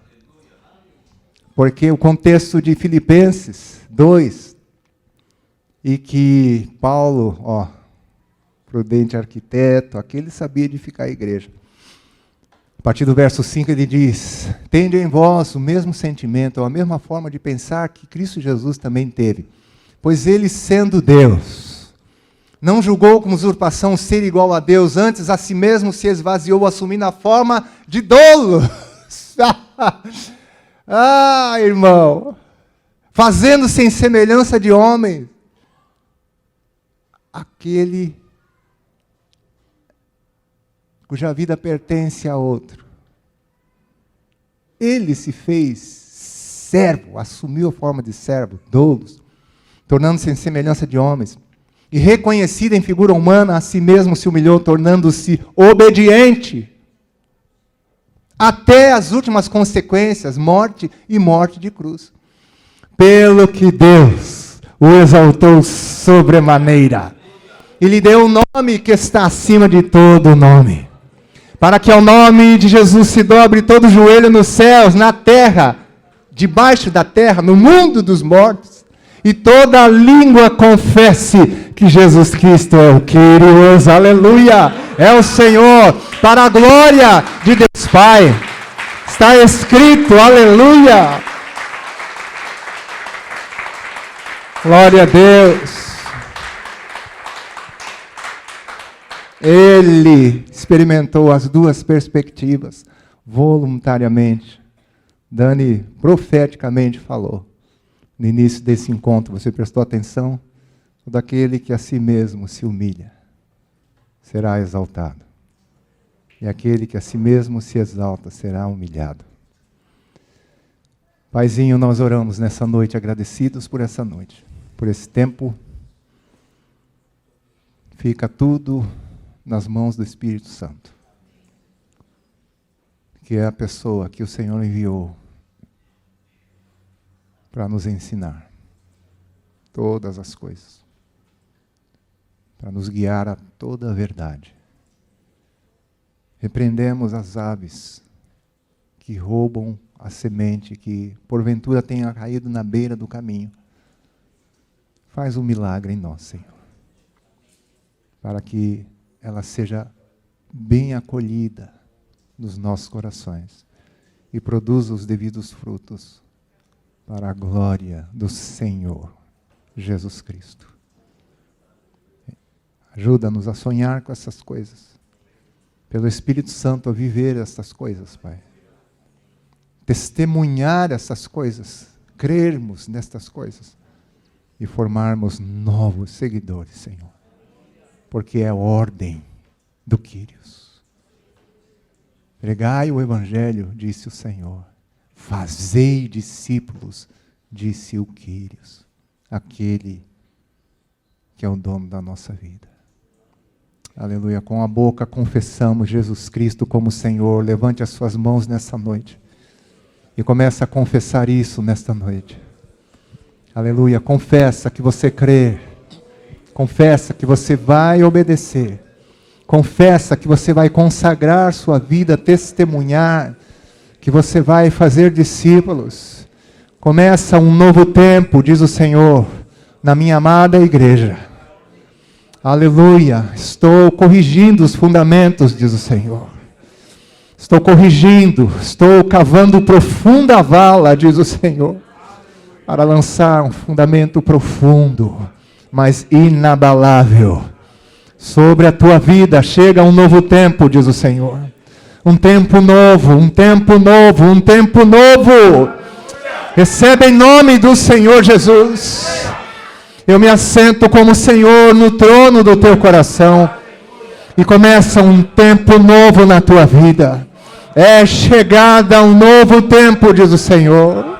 Porque o contexto de Filipenses 2, e que Paulo, prudente arquiteto, aquele sabia edificar a igreja. A partir do verso 5 ele diz, tende em vós o mesmo sentimento, a mesma forma de pensar que Cristo Jesus também teve. Pois ele, sendo Deus, Não julgou como usurpação ser igual a Deus, antes a si mesmo se esvaziou, assumindo a forma de dolo. Irmão, fazendo-se em semelhança de homem, aquele cuja vida pertence a outro. Ele se fez servo, assumiu a forma de servo, doulos, tornando-se em semelhança de homens. E reconhecido em figura humana, a si mesmo se humilhou, tornando-se obediente até as últimas consequências, morte e morte de cruz. Pelo que Deus o exaltou sobremaneira, e lhe deu um nome que está acima de todo nome, para que ao nome de Jesus se dobre todo joelho nos céus, na terra, debaixo da terra, no mundo dos mortos, e toda língua confesse que Jesus Cristo é o Kyrios, aleluia, é o Senhor, para a glória de Deus Pai. Está escrito, aleluia. Glória a Deus. Ele experimentou as duas perspectivas voluntariamente. Dani profeticamente falou no início desse encontro. Você prestou atenção? Todo aquele que a si mesmo se humilha será exaltado. E aquele que a si mesmo se exalta será humilhado. Paizinho, nós oramos nessa noite, agradecidos por essa noite, por esse tempo. Fica tudo nas mãos do Espírito Santo, que é a pessoa que o Senhor enviou para nos ensinar todas as coisas, para nos guiar a toda a verdade. Repreendemos as aves que roubam a semente que porventura tenha caído na beira do caminho. Faz um milagre em nós, Senhor, para que ela seja bem acolhida nos nossos corações e produza os devidos frutos para a glória do Senhor Jesus Cristo. Ajuda-nos a sonhar com essas coisas, pelo Espírito Santo a viver essas coisas, Pai. Testemunhar essas coisas, crermos nestas coisas e formarmos novos seguidores, Senhor. Porque é a ordem do Kyrios. Pregai o Evangelho, disse o Senhor. Fazei discípulos, disse o Kyrios, aquele que é o dono da nossa vida. Aleluia. Com a boca confessamos Jesus Cristo como Senhor. Levante as suas mãos nessa noite e comece a confessar isso nesta noite. Aleluia. Confessa que você crê. Confessa que você vai obedecer. Confessa que você vai consagrar sua vida, testemunhar, que você vai fazer discípulos. Começa um novo tempo, diz o Senhor, na minha amada igreja. Aleluia. Estou corrigindo os fundamentos, diz o Senhor. Estou corrigindo, estou cavando profunda vala, diz o Senhor, para lançar um fundamento profundo, mas inabalável, sobre a tua vida. Chega um novo tempo, diz o Senhor. Um tempo novo, um tempo novo, um tempo novo. Recebe em nome do Senhor Jesus. Eu me assento como Senhor no trono do teu coração. E começa um tempo novo na tua vida. É chegada um novo tempo, diz o Senhor.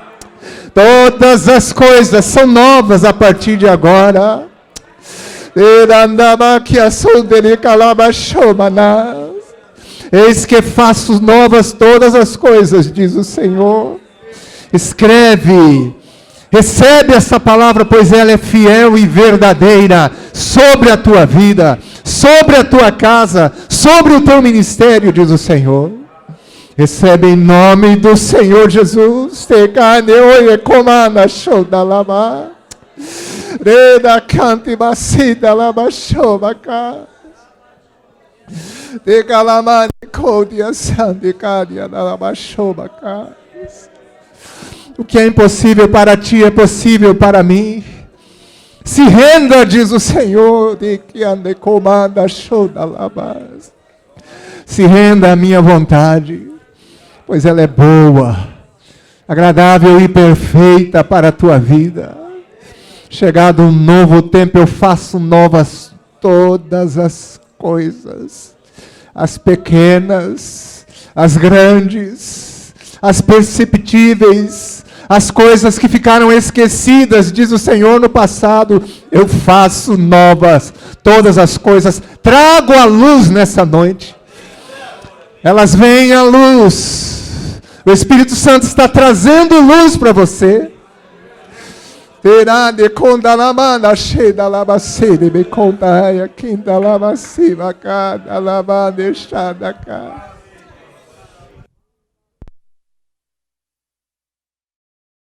Todas as coisas são novas a partir de agora. Eis que faço novas todas as coisas, diz o Senhor. Escreve, recebe essa palavra, pois ela é fiel e verdadeira sobre a tua vida, sobre a tua casa, sobre o teu ministério, diz o Senhor. Recebe em nome do Senhor Jesus. Te caneo e comanda show da lama. Reda canti basida lama show baka. Te calamani codia sandicadia da lama show baka. O que é impossível para ti é possível para mim. Se renda, diz o Senhor, de que ande comanda show da labas. Se renda à minha vontade, pois ela é boa, agradável e perfeita para a tua vida. Chegado um novo tempo, eu faço novas todas as coisas, as pequenas, as grandes, as perceptíveis, as coisas que ficaram esquecidas, diz o Senhor, no passado, eu faço novas todas as coisas. Trago a luz nessa noite. Elas vêm à luz. O Espírito Santo está trazendo luz para você. Terá de condalamana, cheia da labacê, de me contaia, quem da labacê, vacada, lavada, deixada cá.